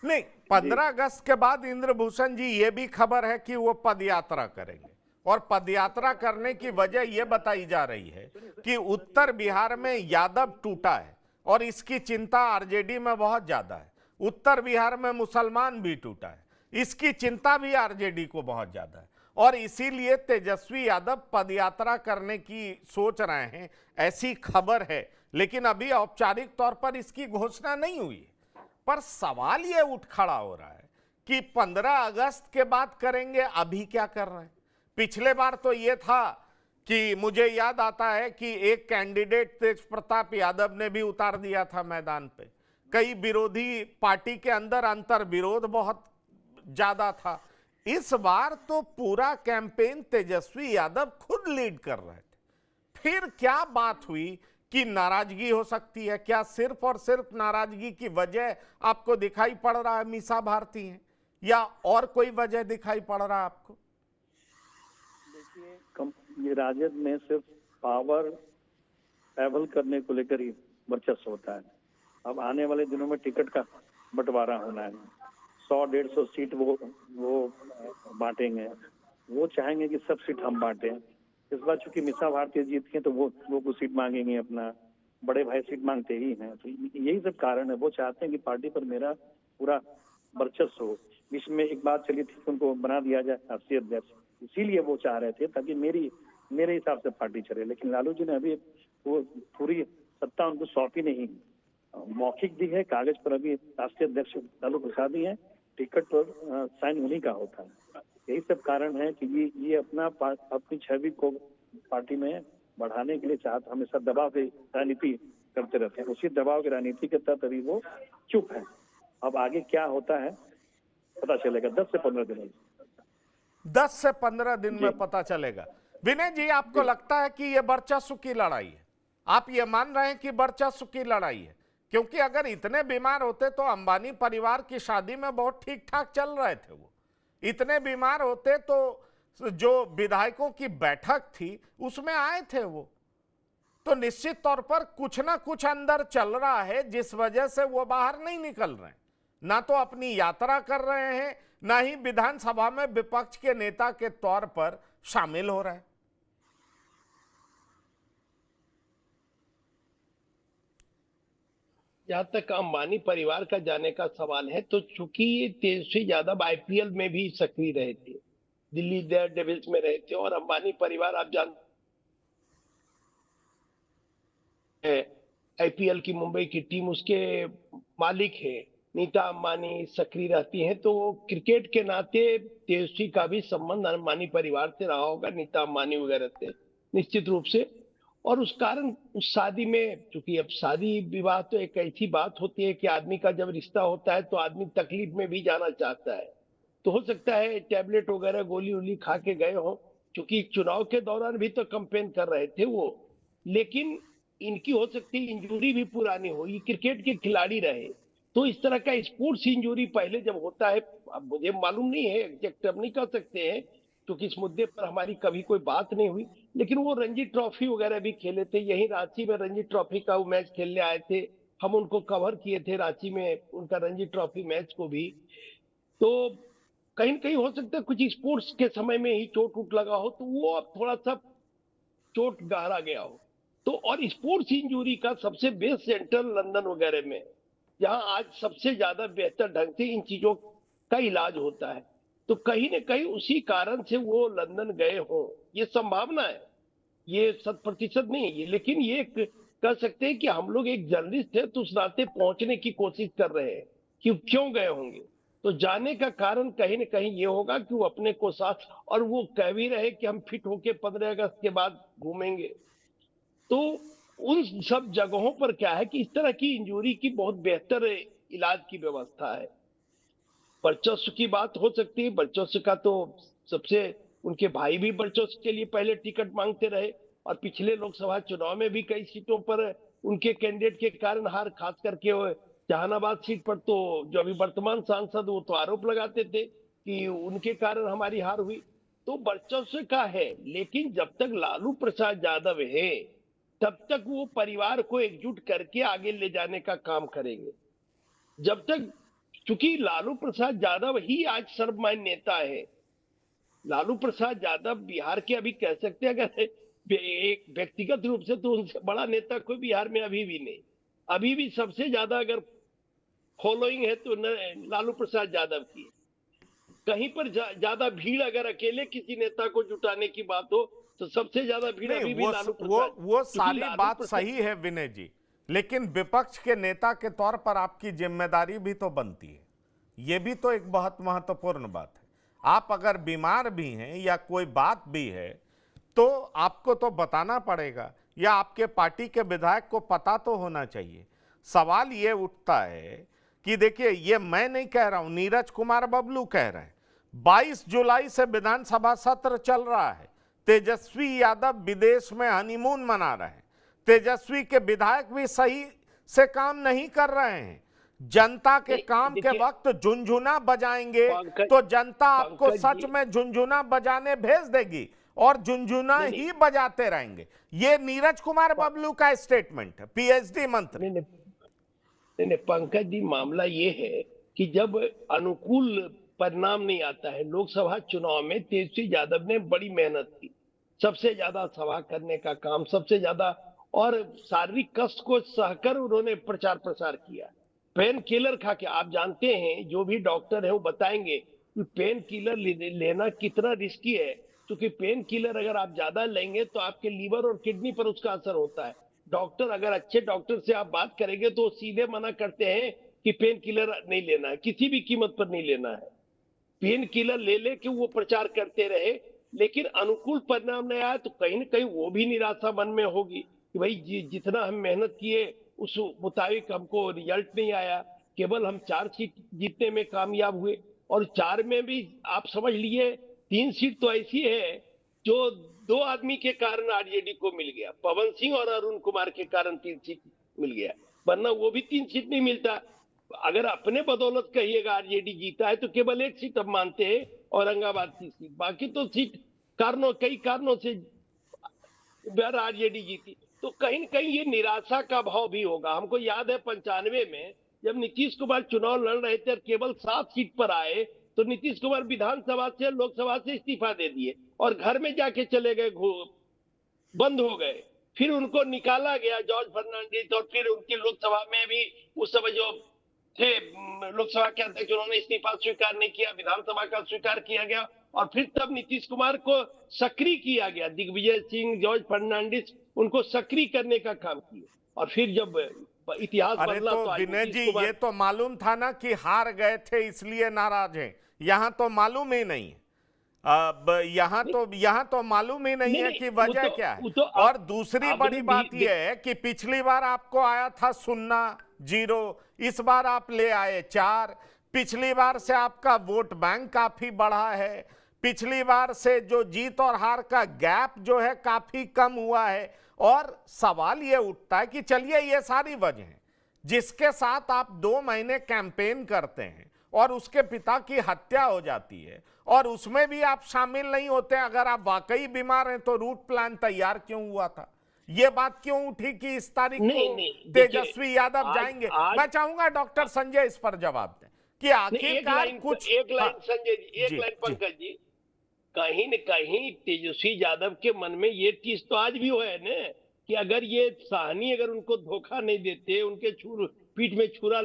नहीं, 15 अगस्त के बाद इंद्रभूषण जी ये भी खबर है कि वो पदयात्रा करेंगे, और पदयात्रा करने की वजह ये बताई जा रही है कि उत्तर बिहार में यादव टूटा है और इसकी चिंता आरजेडी में बहुत ज्यादा है। उत्तर बिहार में मुसलमान भी टूटा है, इसकी चिंता भी आरजेडी को बहुत ज्यादा है, और इसीलिए तेजस्वी यादव पदयात्रा करने की सोच रहे हैं, ऐसी खबर है। लेकिन अभी औपचारिक तौर पर इसकी घोषणा नहीं हुई। पर सवाल ये उठ खड़ा हो रहा है कि 15 अगस्त के बाद करेंगे, अभी क्या कर रहे हैं? पिछले बार तो ये था कि मुझे याद आता है कि एक कैंडिडेट तेज प्रताप यादव ने भी उतार दिया था मैदान पे। कई विरोधी पार्टी के अंदर अंतर विरोध बहुत ज्यादा था। इस बार तो पूरा कैंपेन तेजस्वी यादव खुद लीड कर रहे थे। फिर क्या बात हुई कि नाराजगी हो सकती है? क्या सिर्फ और सिर्फ नाराजगी की वजह आपको दिखाई पड़ रहा है मीसा भारती हैं, या और कोई वजह दिखाई पड़ रहा है आपको? देखिए, ये राजद में सिर्फ पावर ट्रैवल करने को लेकर ही वर्चस्व होता है। अब आने वाले दिनों में टिकट का बंटवारा होना है, 100-150 सीट वो बांटेंगे। वो चाहेंगे कि सब सीट हम बांटे। इस बार चूंकि मीसा भारती जीत के, तो वो कुछ सीट मांगेंगे, अपना बड़े भाई सीट मांगते ही हैं। तो यही सब कारण है। वो चाहते हैं कि पार्टी पर मेरा पूरा वर्चस्व हो। इसमें एक बात चली थी कि उनको बना दिया जाए राष्ट्रीय अध्यक्ष, इसीलिए वो चाह रहे थे ताकि मेरे हिसाब से पार्टी चले। लेकिन लालू जी ने अभी वो पूरी सत्ता उनको सौंपी नहीं, मौखिक दी है, कागज पर अभी राष्ट्रीय अध्यक्ष लालू प्रसाद ही है, टिकट पर साइन उन्हीं का होता है। यही सब कारण है कि ये अपनी छवि को पार्टी में बढ़ाने के लिए चाहते, हमेशा दबाव की राजनीति करते रहते हैं। उसी दबाव की राजनीति के तहत अभी वो चुप है। अब आगे क्या होता है पता चलेगा 10 से 15 दिन में। 10 से 15 दिन में पता चलेगा। विनय जी, आपको लगता है कि यह वर्चस्व की लड़ाई है? आप ये मान रहे हैं कि वर्चस्व की लड़ाई है? क्योंकि अगर इतने बीमार होते तो अंबानी परिवार की शादी में बहुत ठीक ठाक चल रहे थे। वो इतने बीमार होते तो जो विधायकों की बैठक थी उसमें आए थे वो। तो निश्चित तौर पर कुछ ना कुछ अंदर चल रहा है जिस वजह से वो बाहर नहीं निकल रहे हैं। ना तो अपनी यात्रा कर रहे हैं, ना ही विधानसभा में विपक्ष के नेता के तौर पर शामिल हो रहे हैं। जहां तक अंबानी परिवार का जाने का सवाल है, तो चूंकि तेजस्वी यादव आईपीएल में भी सक्रिय रहे थे, दिल्ली डेयरडेविल्स में रहे थे, और अंबानी परिवार आप जानते हैं आईपीएल की मुंबई की टीम उसके मालिक है, नीता अंबानी सक्रिय रहती हैं। तो क्रिकेट के नाते तेजस्वी का भी संबंध अंबानी परिवार से रहा होगा, नीता अंबानी वगैरह से निश्चित रूप से। और उस कारण उस शादी में, चूंकि अब शादी विवाह तो एक ऐसी बात होती है कि आदमी का जब रिश्ता होता है तो आदमी तकलीफ में भी जाना चाहता है। तो हो सकता है टैबलेट वगैरह गोली वोली खा के गए हो, क्योंकि चुनाव के दौरान भी तो कैंपेन कर रहे थे वो। लेकिन इनकी हो सकती है इंजरी भी पुरानी हो, ये क्रिकेट के खिलाड़ी रहे, तो इस तरह का स्पोर्ट्स इंजरी पहले जब होता है, अब मुझे मालूम नहीं है एग्जैक्ट, अब नहीं कह सकते हैं क्योंकि इस मुद्दे पर हमारी कभी कोई बात नहीं हुई। लेकिन वो रणजी ट्रॉफी वगैरह भी खेले थे, यही रांची में रणजी ट्रॉफी का वो मैच खेलने आए थे, हम उनको कवर किए थे रांची में उनका रणजी ट्रॉफी मैच को भी। तो कहीं न कहीं हो सकता है कुछ स्पोर्ट्स के समय में ही चोट उट लगा हो, तो वो अब थोड़ा सा चोट गहरा गया हो। तो और स्पोर्ट्स इंजरी का सबसे बेस्ट सेंटर लंदन वगैरह में, जहां आज सबसे ज्यादा बेहतर ढंग से इन चीजों का इलाज होता है। तो कहीं न कहीं उसी कारण से वो लंदन गए हों, ये संभावना है। ये 100% नहीं है ये, लेकिन ये कह सकते हैं कि हम लोग एक जर्नलिस्ट है तो उस नाते पहुंचने की कोशिश कर रहे हैं कि क्यों गए होंगे। तो जाने का कारण कहीं न कहीं ये होगा कि वो अपने को साथ, और वो कह भी रहे कि हम फिट होके 15 अगस्त के बाद घूमेंगे। तो उन सब जगहों पर क्या है कि इस तरह की इंजरी की बहुत बेहतर इलाज की व्यवस्था है। वर्चस्व की बात हो सकती है, वर्चस्व का तो सबसे, उनके भाई भी वर्चस्व के लिए पहले टिकट मांगते रहे, और पिछले लोकसभा चुनाव में भी कई सीटों पर उनके कैंडिडेट के कारण हार, खास करके वो जहानाबाद सीट पर तो जो अभी वर्तमान सांसद वो तो आरोप लगाते थे कि उनके कारण हमारी हार हुई। तो वर्चस्व का है, लेकिन जब तक लालू प्रसाद यादव है तब तक वो परिवार को एकजुट करके आगे ले जाने का काम करेंगे। जब तक, क्योंकि लालू प्रसाद यादव ही आज सर्वमान्य नेता है। लालू प्रसाद यादव बिहार के, अभी कह सकते हैं अगर एक व्यक्तिगत रूप से, तो उनसे बड़ा नेता कोई बिहार में अभी भी नहीं। अभी भी सबसे ज्यादा अगर फॉलोइंग है तो लालू प्रसाद यादव की। कहीं पर ज्यादा भीड़ अगर अकेले किसी नेता को जुटाने की बात हो तो सबसे ज्यादा भीड़ नहीं, अभी भी लालू वो प्रसाद। वो क्योंकि सारी लालू बात प्रसाद, सही है विनय जी, लेकिन विपक्ष के नेता के तौर पर आपकी जिम्मेदारी भी तो बनती है। ये भी तो एक बहुत महत्वपूर्ण बात है। आप अगर बीमार भी हैं या कोई बात भी है तो आपको तो बताना पड़ेगा, या आपके पार्टी के विधायक को पता तो होना चाहिए। सवाल ये उठता है कि देखिए, ये मैं नहीं कह रहा हूं, नीरज कुमार बबलू कह रहे हैं। 22 जुलाई से विधानसभा सत्र चल रहा है। तेजस्वी यादव विदेश में हनीमून मना रहे हैं। तेजस्वी के विधायक भी सही से काम नहीं कर रहे हैं। जनता के काम के वक्त झुनझुना बजाएंगे तो जनता आपको सच में झुनझुना बजाने भेज देगी और झुनझुना ही बजाते रहेंगे। ये नीरज कुमार बबलू का स्टेटमेंट है, पीएचडी मंत्री। नहीं, पंकज जी, मामला ये है कि जब अनुकूल परिणाम नहीं आता है, लोकसभा चुनाव में तेजस्वी यादव ने बड़ी मेहनत की, सबसे ज्यादा सभा करने का काम, सबसे ज्यादा, और शारीरिक कष्ट को सहकर उन्होंने प्रचार प्रसार किया। पेन किलर खा के, आप जानते हैं जो भी डॉक्टर है वो बताएंगे कि पेन किलर लेना कितना रिस्की है, क्योंकि पेन किलर अगर आप ज्यादा लेंगे तो आपके लीवर और किडनी पर उसका असर होता है। डॉक्टर, अगर अच्छे डॉक्टर से आप बात करेंगे तो सीधे मना करते हैं कि पेन किलर नहीं लेना है, किसी भी कीमत पर नहीं लेना है। पेन किलर ले कि वो प्रचार करते रहे, लेकिन अनुकूल परिणाम नहीं आया तो कहीं ना कहीं वो भी निराशा मन में होगी कि भाई जितना हम मेहनत किए उस मुताबिक हमको रिजल्ट नहीं आया। केवल हम 4 सीट जीतने में कामयाब हुए, और 4 में भी आप समझ लिए 3 सीट तो ऐसी है जो 2 आदमी के कारण आरजेडी को मिल गया, पवन सिंह और अरुण कुमार के कारण 3 सीट मिल गया, वरना वो भी 3 सीट नहीं मिलता। अगर अपने बदौलत कहिएगा आरजेडी जीता है तो केवल 1 सीट अब मानते हैं, औरंगाबाद की सीट, बाकी तो सीट कई कारणों से आरजेडी जीती। तो कहीं न कहीं ये निराशा का भाव भी होगा। हमको याद है 95 में जब नीतीश कुमार चुनाव लड़ रहे थे और केवल 7 सीट पर आए तो नीतीश कुमार विधानसभा से, लोकसभा से इस्तीफा दे दिए और घर में जाके चले गए, बंद हो गए। फिर उनको निकाला गया जॉर्ज फर्नांडिस, और फिर उनकी लोकसभा में भी उस समय जो थे लोकसभा के अध्यक्ष, उन्होंने इस्तीफा स्वीकार नहीं किया, विधानसभा का स्वीकार किया गया, और फिर तब नीतीश कुमार को सक्रिय किया गया। दिग्विजय सिंह, जॉर्ज फर्नांडिस उनको सक्रिय करने का काम किया, और फिर जब इतिहास बदला तो विनय जी, ये तो मालूम था ना कि हार गए थे इसलिए नाराज हैं। यहाँ तो मालूम ही नहीं है। अब यहाँ तो मालूम ही नहीं है कि वजह क्या है। और दूसरी बड़ी बात यह है कि पिछली बार आपको आया था 0, इस बार आप ले आए 4। पिछली बार से आपका वोट बैंक काफी बढ़ा है। पिछली बार से जो जीत और हार का गैप जो है काफी कम हुआ है। और सवाल ये उठता है कि चलिए, ये सारी वजह है जिसके साथ आप 2 महीने कैंपेन करते हैं और उसके पिता की हत्या हो जाती है और उसमें भी आप शामिल नहीं होते। अगर आप वाकई बीमार हैं तो रूट प्लान तैयार क्यों हुआ था? ये बात क्यों उठी कि इस तारीख को तेजस्वी यादव जाएंगे? मैं चाहूंगा डॉक्टर संजय इस पर जवाब दें कि आखिरकार कुछ एक लाइन संजय जी, एक लाइन पंकज जी, कहीं न कहीं तेजस्वी यादव के मन में ये चीज तो आज भी है ना कि अगर ये साहनी अगर उनको धोखा नहीं देते, उनके पीठ में छुरा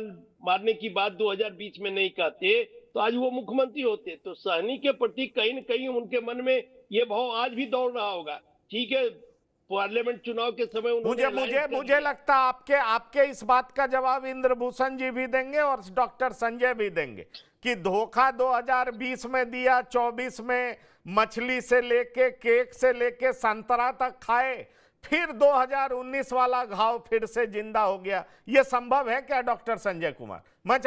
मारने की बात 2020 में नहीं कहते, तो आज वो मुख्यमंत्री होते। तो सहनी के प्रति कहीं न कहीं उनके मन में ये भाव आज भी दौड़ रहा होगा। ठीक है, पार्लियामेंट चुनाव के समय उन्होंने मुझे एलान मुझे कर मुझे दिया। लगता आपके इस बात का जवाब इंद्रभूषण जी भी देंगे और डॉक्टर संजय भी देंगे कि धोखा 2020 में दिया, 24 में मछली से लेके केक से लेके संतरा तक खाए, फिर 2019 वाला घाव फिर से जिंदा हो गया। यह संभव है क्या डॉक्टर संजय कुमार? मैं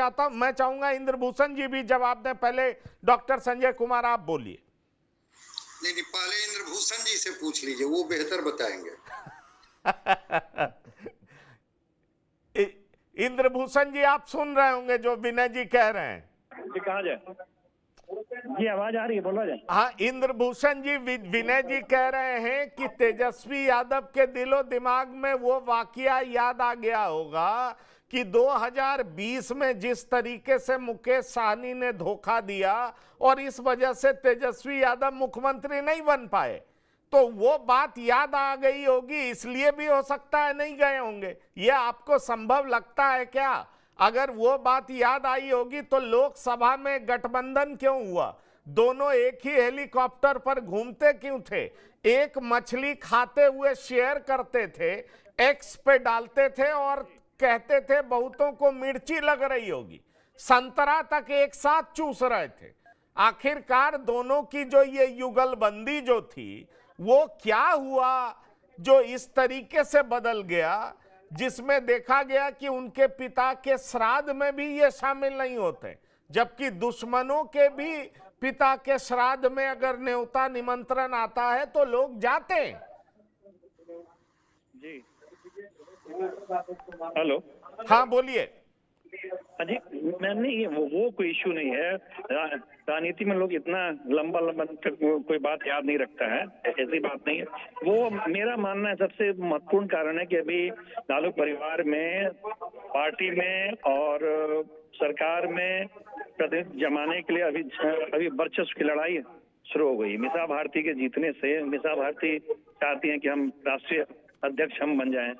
चाहूंगा इंद्रभूषण जी भी जवाब दें। पहले डॉक्टर संजय कुमार आप बोलिए। नहीं, पहले इंद्रभूषण जी से पूछ लीजिए, वो बेहतर बताएंगे। इंद्रभूषण जी आप सुन रहे होंगे जो विनय जी कह रहे हैं। जी कहाँ जाए? जी आवाज आ रही है, बोला जाए। हाँ, इंद्रभूषण जी, विनय जी कह रहे हैं कि तेजस्वी यादव के दिलो दिमाग में वो वाकया याद आ गया होगा कि 2020 में जिस तरीके से मुकेश साहनी ने धोखा दिया और इस वजह से तेजस्वी यादव मुख्यमंत्री नहीं बन पाए, तो वो बात याद आ गई होगी, इसलिए भी हो सकता है नहीं गए होंगे। ये आपको संभव लगता है क्या? अगर वो बात याद आई होगी तो लोकसभा में गठबंधन क्यों हुआ? दोनों एक ही हेलीकॉप्टर पर घूमते क्यों थे? एक मछली खाते हुए शेयर करते थे, एक्स पे डालते थे और कहते थे बहुतों को मिर्ची लग रही होगी, संतरा तक एक साथ चूस रहे थे। आखिरकार दोनों की जो ये युगलबंदी जो थी, वो क्या हुआ जो इस तरीके से बदल गया, जिसमें देखा गया कि उनके पिता के श्राद्ध में भी ये शामिल नहीं होते, जबकि दुश्मनों के भी पिता के श्राद्ध में अगर न्योता निमंत्रण आता है तो लोग जाते हैं। जी हेलो, हाँ बोलिए। जी मैं नहीं, वो कोई इशू नहीं है। राजनीति में लोग इतना लंबा तक कोई बात याद नहीं रखता है, ऐसी बात नहीं है। वो मेरा मानना है सबसे महत्वपूर्ण कारण है कि अभी लालू परिवार में, पार्टी में और सरकार में प्रतिनिधि जमाने के लिए अभी वर्चस्व की लड़ाई शुरू हो गई। मीसा भारती के जीतने से मीसा भारती चाहती हैं कि हम राष्ट्रीय अध्यक्ष हम बन जाएं,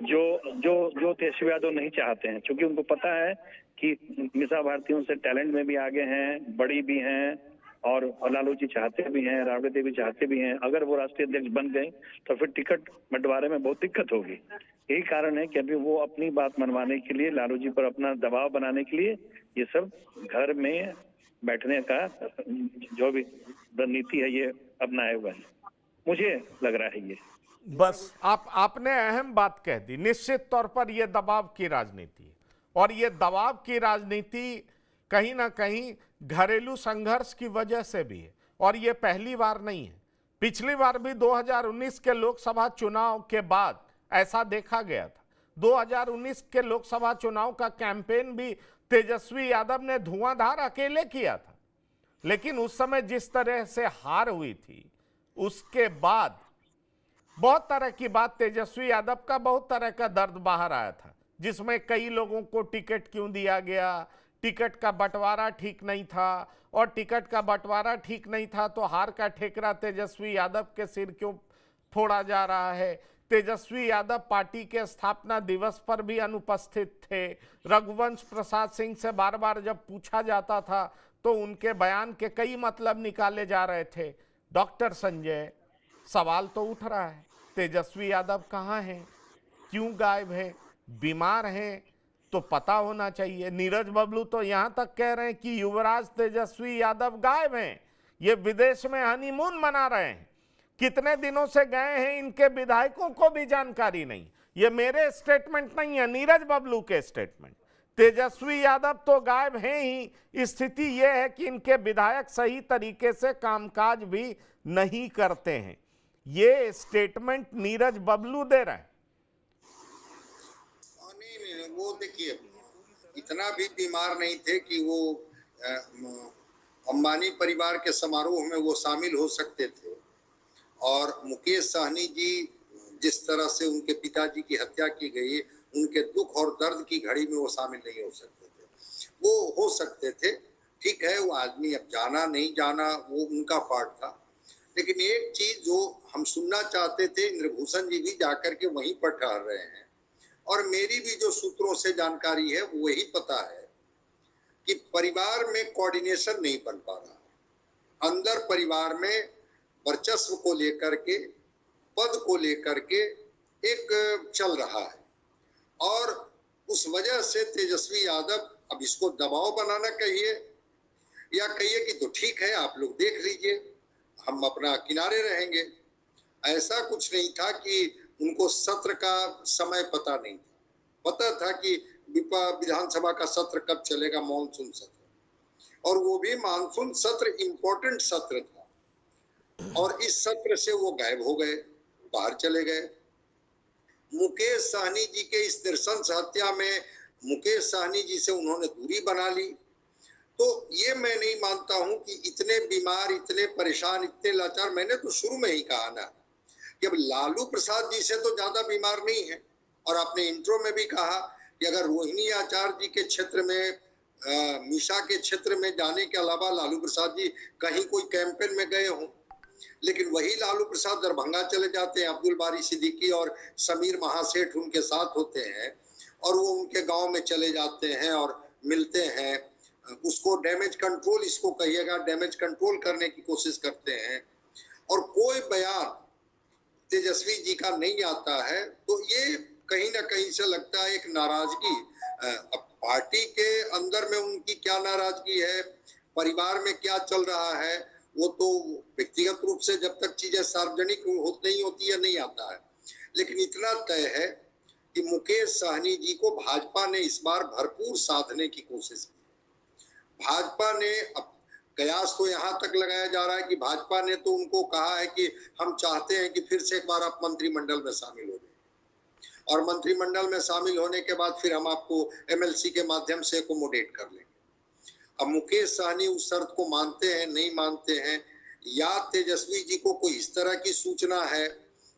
जो तेजस्वी यादव नहीं चाहते हैं, क्योंकि उनको पता है कि मीसा भारती उनसे टैलेंट में भी आगे हैं, बड़ी भी हैं और लालू जी चाहते भी हैं, राबड़ी देवी चाहते भी हैं। अगर वो राष्ट्रीय अध्यक्ष बन गए तो फिर टिकट बंटवारे में बहुत दिक्कत होगी। यही कारण है कि अभी वो अपनी बात मनवाने के लिए, लालू जी पर अपना दबाव बनाने के लिए ये सब घर में बैठने का जो भी रणनीति है ये अपनाया हुआ है, मुझे लग रहा है। ये बस आपने अहम बात कह दी। निश्चित तौर पर यह दबाव की राजनीति है और यह दबाव की राजनीति कहीं ना कहीं घरेलू संघर्ष की वजह से भी है। और यह पहली बार नहीं है, पिछली बार भी 2019 के लोकसभा चुनाव के बाद ऐसा देखा गया था। 2019 के लोकसभा चुनाव का कैंपेन भी तेजस्वी यादव ने धुआंधार अकेले किया था, लेकिन उस समय जिस तरह से हार हुई थी उसके बाद बहुत तरह की बात, तेजस्वी यादव का बहुत तरह का दर्द बाहर आया था, जिसमें कई लोगों को टिकट क्यों दिया गया, टिकट का बंटवारा ठीक नहीं था, और टिकट का बंटवारा ठीक नहीं था तो हार का ठेकरा तेजस्वी यादव के सिर क्यों फोड़ा जा रहा है। तेजस्वी यादव पार्टी के स्थापना दिवस पर भी अनुपस्थित थे। रघुवंश प्रसाद सिंह से बार बार जब पूछा जाता था तो उनके बयान के कई मतलब निकाले जा रहे थे। डॉक्टर संजय, सवाल तो उठ रहा है, तेजस्वी यादव कहाँ हैं, क्यों गायब है, बीमार हैं तो पता होना चाहिए। नीरज बबलू तो यहाँ तक कह रहे हैं कि युवराज तेजस्वी यादव गायब हैं, ये विदेश में हनीमून मना रहे हैं, कितने दिनों से गए हैं इनके विधायकों को भी जानकारी नहीं। ये मेरे स्टेटमेंट नहीं है, नीरज बबलू के स्टेटमेंट। तेजस्वी यादव तो गायब हैं ही, स्थिति यह है कि इनके विधायक सही तरीके से कामकाज भी नहीं करते हैं। ये स्टेटमेंट नीरज बबलू दे रहे हैं। नहीं, वो देखिए इतना भी बीमार नहीं थे कि वो अंबानी परिवार के समारोह में वो शामिल हो सकते थे। और मुकेश साहनी जी जिस तरह से उनके पिताजी की हत्या की गई, उनके दुख और दर्द की घड़ी में वो शामिल नहीं हो सकते थे। वो हो सकते थे, ठीक है, वो आदमी अब जाना नहीं जाना वो उनका पार्ट था। लेकिन एक चीज जो हम सुनना चाहते थे, इंद्रभूषण जी भी जाकर के वहीं पर ठहर रहे हैं और मेरी भी जो सूत्रों से जानकारी है वो यही पता है कि परिवार में कोऑर्डिनेशन नहीं बन पा रहा। अंदर परिवार में वर्चस्व को लेकर के, पद को लेकर के एक चल रहा है, और उस वजह से तेजस्वी यादव, अब इसको दबाव बनाना कहिए या कहिए कि तो ठीक है आप लोग देख लीजिए, हम अपना किनारे रहेंगे, ऐसा कुछ नहीं था कि उनको सत्र का समय पता नहीं था। पता था कि विधानसभा का सत्र कब चलेगा, मॉनसून सत्र, और वो भी मानसून सत्र इम्पोर्टेंट सत्र था, और इस सत्र से वो गायब हो गए, बाहर चले गए। मुकेश साहनी जी के इस नृशंस हत्या में मुकेश साहनी जी से उन्होंने दूरी बना ली। तो ये मैं नहीं मानता हूं कि इतने बीमार, इतने परेशान, इतने लाचार, मैंने तो शुरू में ही कहा ना कि अब लालू प्रसाद जी से तो ज्यादा बीमार नहीं है, और आपने इंट्रो में भी कहा कि अगर रोहिणी आचार्य जी के क्षेत्र में, मीशा के क्षेत्र में जाने के अलावा लालू प्रसाद जी कहीं कोई कैंपेन में गए हों, लेकिन वही लालू प्रसाद दरभंगा चले जाते हैं, अब्दुल बारी सिद्दीकी और समीर महासेठ उनके साथ होते हैं, और वो उनके गांव में चले जाते हैं और मिलते हैं, उसको डैमेज कंट्रोल, इसको कहिएगा डैमेज कंट्रोल करने की कोशिश करते हैं, और कोई बयान तेजस्वी जी का नहीं आता है। तो ये कहीं ना कहीं से लगता है एक नाराजगी। अब पार्टी के अंदर में उनकी क्या नाराजगी है, परिवार में क्या चल रहा है, वो तो व्यक्तिगत रूप से जब तक चीजें सार्वजनिक नहीं होती है नहीं आता है। लेकिन इतना तय है कि मुकेश साहनी जी को भाजपा ने इस बार भरपूर साधने की कोशिश की। भाजपा ने, अब कयास तो यहाँ तक लगाया जा रहा है कि भाजपा ने तो उनको कहा है कि हम चाहते हैं कि फिर से एक बार आप मंत्रिमंडल में शामिल हो जाए, और मंत्रिमंडल में शामिल होने के बाद फिर हम आपको एमएलसी के माध्यम से एकोमोडेट कर लेंगे। अब मुकेश साहनी उस शर्त को मानते हैं, नहीं मानते हैं, या तेजस्वी जी को कोई इस तरह की सूचना है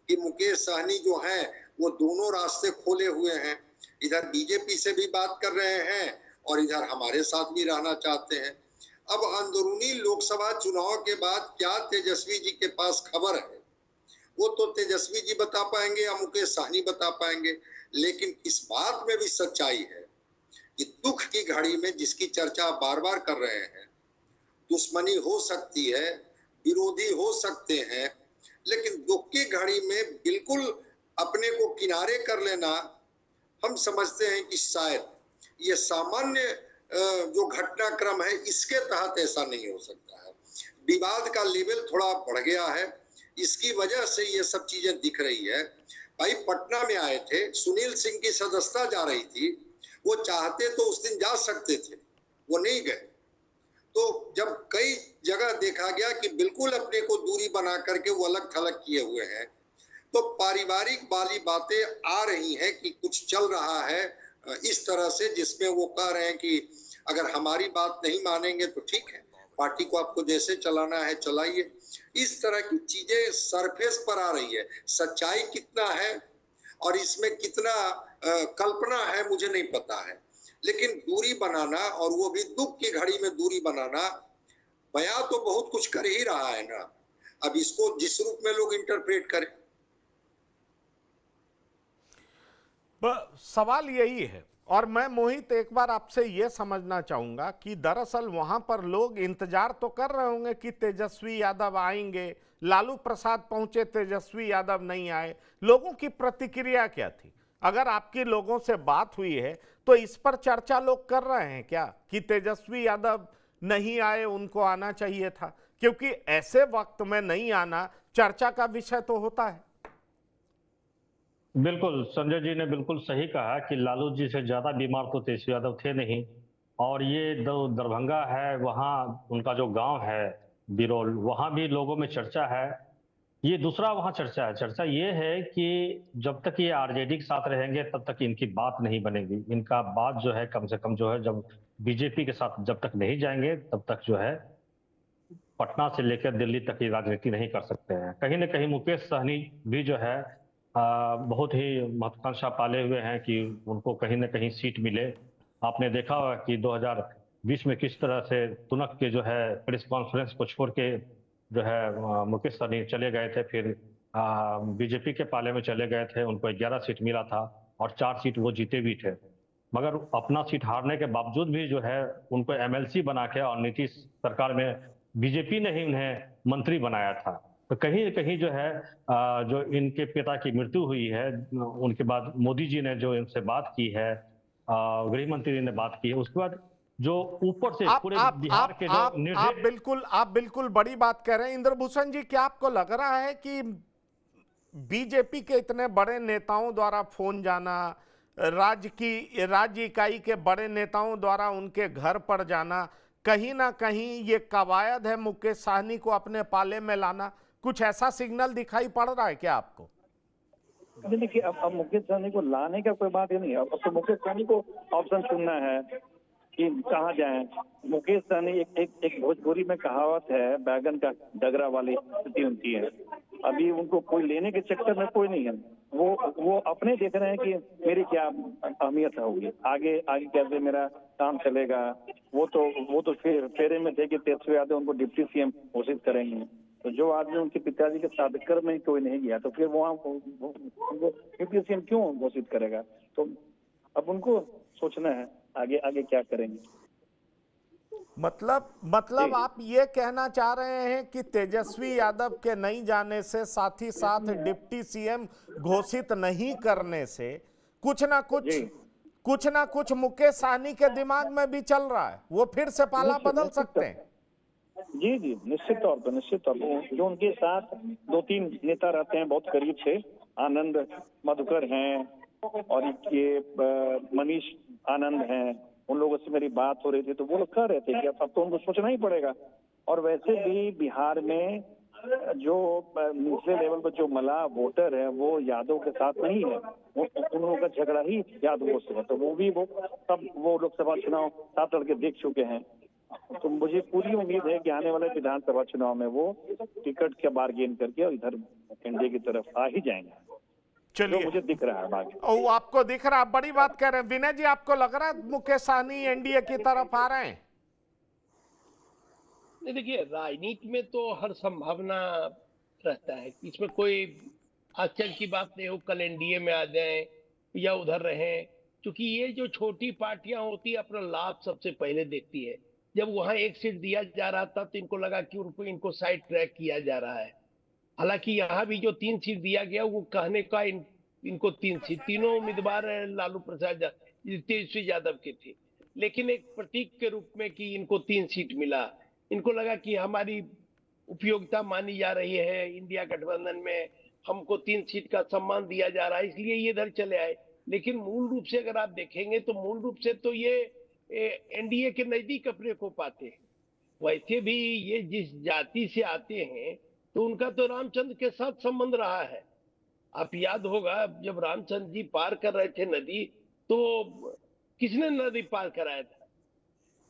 कि मुकेश साहनी जो हैं वो दोनों रास्ते खोले हुए हैं, इधर बीजेपी से भी बात कर रहे हैं और इधर हमारे साथ भी रहना चाहते हैं। अब अंदरूनी लोकसभा चुनाव के बाद क्या तेजस्वी जी के पास खबर है, वो तो तेजस्वी जी बता पाएंगे या मुकेश साहनी बता पाएंगे। लेकिन इस बात में भी सच्चाई है कि दुख की घड़ी में जिसकी चर्चा बार बार कर रहे हैं, दुश्मनी हो सकती है, विरोधी हो सकते हैं, लेकिन दुख की घड़ी में बिल्कुल अपने को किनारे कर लेना, हम समझते हैं कि शायद ये सामान्य जो घटनाक्रम है इसके तहत ऐसा नहीं हो सकता है। विवाद का लेवल थोड़ा बढ़ गया है, इसकी वजह से ये सब चीजें दिख रही है। भाई पटना में आए थे, सुनील सिंह की सदस्यता जा रही थी, वो चाहते तो उस दिन जा सकते थे, वो नहीं गए। तो जब कई जगह देखा गया कि बिल्कुल अपने को दूरी बना करके वो अलग थलग किए हुए हैं, तो पारिवारिक वाली बातें आ रही हैं कि कुछ चल रहा है इस तरह से, जिसमें वो कह रहे हैं कि अगर हमारी बात नहीं मानेंगे तो ठीक है, पार्टी को आपको जैसे चलाना है चलाइए। इस तरह की चीजें सरफेस पर आ रही है। सच्चाई कितना है और इसमें कितना कल्पना है मुझे नहीं पता है, लेकिन दूरी बनाना, और वो भी दुख की घड़ी में दूरी बनाना, बयां तो बहुत कुछ कर ही रहा है ना। अब इसको जिस रूप में लोग इंटरप्रेट करें। सवाल यही है, और मैं मोहित एक बार आपसे यह समझना चाहूंगा कि दरअसल वहां पर लोग इंतजार तो कर रहे होंगे कि तेजस्वी यादव आएंगे, लालू प्रसाद पहुंचे, तेजस्वी यादव नहीं आए, लोगों की प्रतिक्रिया क्या थी? अगर आपकी लोगों से बात हुई है तो इस पर चर्चा लोग कर रहे हैं क्या कि तेजस्वी यादव नहीं आए, उनको आना चाहिए था? क्योंकि ऐसे वक्त में नहीं आना चर्चा का विषय तो होता है। बिल्कुल, संजय जी ने बिल्कुल सही कहा कि लालू जी से ज्यादा बीमार तो तेजस्वी यादव थे नहीं। और ये दरभंगा है, वहाँ उनका जो गांव है बिरोल, वहाँ भी लोगों में चर्चा है। ये दूसरा वहाँ चर्चा है। चर्चा ये है कि जब तक ये आरजेडी के साथ रहेंगे तब तक इनकी बात नहीं बनेगी। इनका बात जो है कम से कम जो है, जब बीजेपी के साथ जब तक नहीं जाएंगे तब तक जो है पटना से लेकर दिल्ली तक की राजनीति नहीं कर सकते हैं। कहीं ना कहीं मुकेश सहनी भी जो है बहुत ही महत्वाकांक्षा पाले हुए हैं कि उनको कहीं ना कहीं सीट मिले। आपने देखा होगा कि 2020 में किस तरह से तुनक के जो है प्रेस कॉन्फ्रेंस को छोड़ के जो है मुकेश सहनी चले गए थे, फिर बीजेपी के पाले में चले गए थे, उनको 11 सीट मिला था और 4 सीट वो जीते भी थे। मगर अपना सीट हारने के बावजूद भी जो है उनको एमएलसी बना के, और नीतीश सरकार में बीजेपी ने ही उन्हें मंत्री बनाया था। तो कहीं न कहीं जो है जो इनके पिता की मृत्यु हुई है, उनके बाद मोदी जी ने जो इनसे बात की है, गृह मंत्री ने बात की है, उसके बाद जो ऊपर से पूरे बिहार के जो आप बिल्कुल बड़ी बात कह रहे हैं इंद्रभूषण जी। क्या आपको लग रहा है कि बीजेपी के इतने बड़े नेताओं द्वारा फोन जाना, राज्य इकाई के बड़े नेताओं द्वारा उनके घर पर जाना, कहीं ना कहीं ये कवायद है मुकेश साहनी को अपने पाले में लाना? कुछ ऐसा सिग्नल दिखाई पड़ रहा है क्या आपको? देखिए, अब मुकेश सहनी को लाने का कोई बात ही नहीं है। अब तो मुकेश सहनी को ऑप्शन चुनना है कि कहाँ जाएं। मुकेश सहनी एक भोजपुरी में कहावत है, बैगन का डगरा वाली स्थिति उनकी है। अभी उनको कोई लेने के चक्कर में कोई नहीं है। वो अपने देख रहे हैं कि मेरी क्या अहमियत होगी, आगे कैसे मेरा काम चलेगा। वो तो फेरे में थे कि तेजस्वी यादव उनको डिप्टी सीएम घोषित करेंगे। तो जो आदमी उनके पिताजी के साधकर में कोई नहीं गया, तो फिर वहाँ उनको डिप्टी सीएम क्यों घोषित करेगा? तो अब उनको सोचना है आगे क्या करेंगे। मतलब आप ये कहना चाह रहे हैं कि तेजस्वी यादव के नहीं जाने से, साथ ही साथ डिप्टी सीएम घोषित नहीं करने से कुछ ना कुछ मुकेश सहनी के दिमाग में भी चल रहा है, वो फिर से पाला बदल सकते हैं। जी, निश्चित तौर पर जो उनके साथ 2-3 नेता रहते हैं बहुत करीब से, आनंद मधुकर हैं और ये मनीष आनंद हैं, उन लोगों से मेरी बात हो रही थी तो वो लोग कह रहे थे कि अब तो उनको सोचना ही पड़ेगा। और वैसे भी बिहार में जो निचले लेवल पर जो मला वोटर है वो यादव के साथ नहीं है, उन लोगों का झगड़ा ही यादवों से है। तो वो लोकसभा चुनाव 7 लड़के देख चुके हैं। तो मुझे पूरी उम्मीद है कि आने वाले विधानसभा चुनाव में वो टिकट के बार्गेन करके इधर एनडीए की तरफ आ ही जाएंगे। चलिए, मुझे दिख रहा है बाकी। ओ, आपको दिख रहा है, बड़ी बात कह रहे हैं। विनय जी, आपको लग रहा है मुकेश सहनी एनडीए की तरफ आ रहे हैं? नहीं, देखिए, राजनीति में तो हर संभावना रहता है, इसमें कोई आश्चर्य की बात नहीं हो कल एनडीए में आ जाएं या उधर रहें। क्योंकि ये जो छोटी पार्टियां होती है अपना लाभ सबसे पहले देखती है। जब वहां एक सीट दिया जा रहा था तो इनको लगा कि इनको साइड ट्रैक किया जा रहा है। हालांकि यहाँ भी जो 3 सीट दिया गया वो कहने का इनको 3 सीट, तीनों उम्मीदवार लालू प्रसाद तेजस्वी यादव के थे, लेकिन एक प्रतीक के रूप में कि इनको 3 सीट मिला। इनको लगा कि हमारी उपयोगिता मानी जा रही है, इंडिया गठबंधन में हमको 3 सीट का सम्मान दिया जा रहा है, इसलिए ये इधर चले आए। लेकिन मूल रूप से अगर आप देखेंगे तो मूल रूप से तो ये एनडीए के नजदीक अपने को पाते हैं। वैसे भी ये जिस जाति से आते हैं तो उनका तो रामचंद्र के साथ संबंध रहा है। आप याद होगा जब रामचंद्र जी पार कर रहे थे नदी, तो किसने नदी पार कराया था?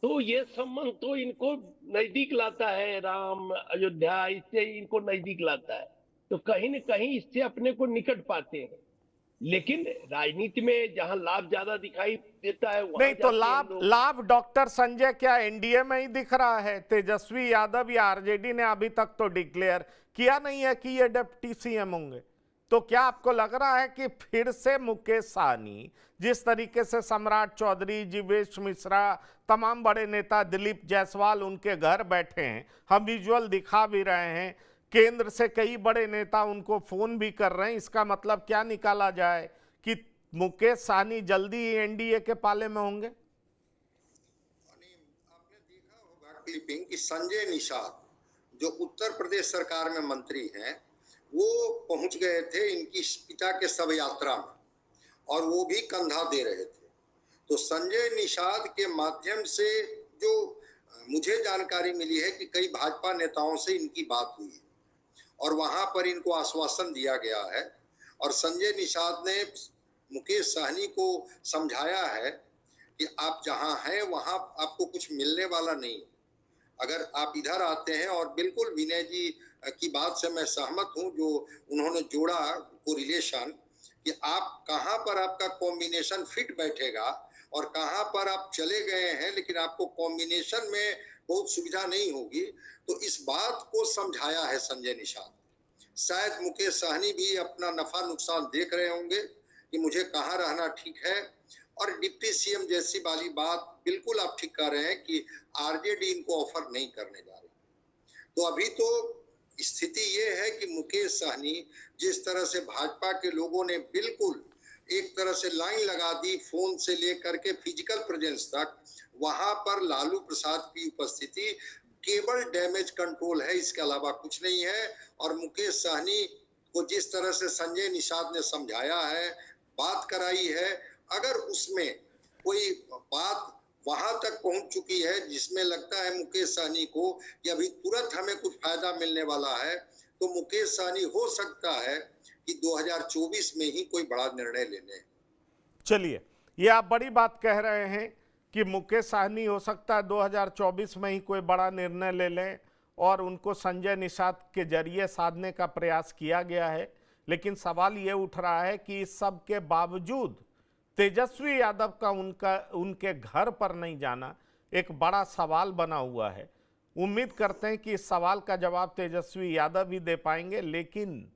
तो ये संबंध तो इनको नजदीक लाता है, राम अयोध्या, इससे इनको नजदीक लाता है। तो कहीं न कहीं इससे अपने को निकट पाते हैं। लेकिन राजनीति में जहां लाभ ज्यादा दिखाई देता है वहां नहीं, तो लाभ डॉक्टर संजय क्या एनडीए में ही दिख रहा है? तेजस्वी यादव या आरजेडी ने अभी तक तो डिक्लेयर किया नहीं है कि ये डिप्टी सीएम होंगे। तो क्या आपको लग रहा है कि फिर से मुकेश सहनी, जिस तरीके से सम्राट चौधरी, जीवेश मिश्रा, तमाम बड़े नेता, दिलीप जायसवाल उनके घर बैठे हैं, हम विजुअल दिखा भी रहे हैं, केंद्र से कई बड़े नेता उनको फोन भी कर रहे हैं, इसका मतलब क्या निकाला जाए कि मुकेश सहनी जल्दी ही एनडीए के पाले में होंगे? आपने देखा होगा क्लिपिंग कि संजय निषाद जो उत्तर प्रदेश सरकार में मंत्री हैं, वो पहुंच गए थे इनकी पिता के शव यात्रा में और वो भी कंधा दे रहे थे। तो संजय निषाद के माध्यम से जो मुझे जानकारी मिली है कि कई भाजपा नेताओं से इनकी बात हुई है और वहां पर इनको आश्वासन दिया गया है और संजय निषाद ने मुकेश सहनी को समझाया है कि आप जहां हैं वहां आपको कुछ मिलने वाला नहीं। अगर आप इधर आते हैं, और बिल्कुल विनय जी की बात से मैं सहमत हूं जो उन्होंने जोड़ा कोरिलेशन कि आप कहां पर आपका कॉम्बिनेशन फिट बैठेगा और कहां पर आप चले गए हैं लेकिन आपको कॉम्बिनेशन में बहुत सुविधा नहीं होगी। तो इस बात को समझाया है संजय निषाद। शायद मुकेश सहनी भी अपना नफा नुकसान देख रहे होंगे कि मुझे कहाँ रहना ठीक है और डिप्टी सीएम जैसी वाली बात बिल्कुल आप ठीक कह रहे हैं कि आरजेडी इनको ऑफर नहीं करने जा रही। तो अभी तो स्थिति ये है कि मुकेश सहनी जिस तरह से भाजपा के लोगों ने बिल्कुल एक तरह से लाइन लगा दी, फोन से लेकर के फिजिकल प्रेजेंस तक, वहां पर लालू प्रसाद की उपस्थिति केवल डैमेज कंट्रोल है, इसके अलावा कुछ नहीं है। और मुकेश सहनी को जिस तरह से संजय निषाद ने समझाया है, बात कराई है, अगर उसमें कोई बात वहां तक पहुंच चुकी है जिसमें लगता है मुकेश सहनी को कि अभी तुरंत हमें कुछ फायदा मिलने वाला है, तो मुकेश सहनी हो सकता है कि 2024 में ही कोई बड़ा निर्णय ले लें। चलिए, ये आप बड़ी बात कह रहे हैं कि मुकेश सहनी हो सकता है 2024 में ही कोई बड़ा निर्णय ले लें, और उनको संजय निषाद के जरिए साधने का प्रयास किया गया है। लेकिन सवाल ये उठ रहा है कि इस सब के बावजूद तेजस्वी यादव का उनके घर पर नहीं जाना एक बड़ा सवाल बना हुआ है। उम्मीद करते हैं कि इस सवाल का जवाब तेजस्वी यादव भी दे पाएंगे, लेकिन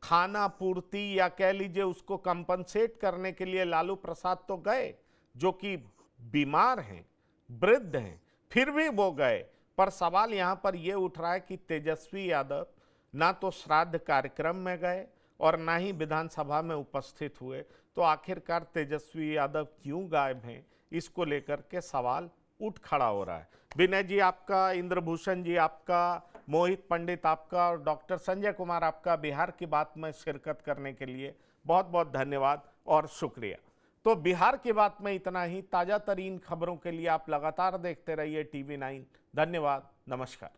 खाना पूर्ति या कह लीजिए उसको कंपनसेट करने के लिए लालू प्रसाद तो गए, जो कि बीमार हैं, वृद्ध हैं, फिर भी वो गए। पर सवाल यहां पर यह उठ रहा है कि तेजस्वी यादव ना तो श्राद्ध कार्यक्रम में गए और ना ही विधानसभा में उपस्थित हुए। तो आखिरकार तेजस्वी यादव क्यों गायब हैं, इसको लेकर के सवाल उठ खड़ा हो रहा है। विनय जी आपका, इंद्रभूषण जी आपका, मोहित पंडित आपका और डॉक्टर संजय कुमार आपका बिहार की बात में शिरकत करने के लिए बहुत बहुत धन्यवाद और शुक्रिया। तो बिहार की बात में इतना ही। ताज़ा तरीन खबरों के लिए आप लगातार देखते रहिए TV9। धन्यवाद, नमस्कार।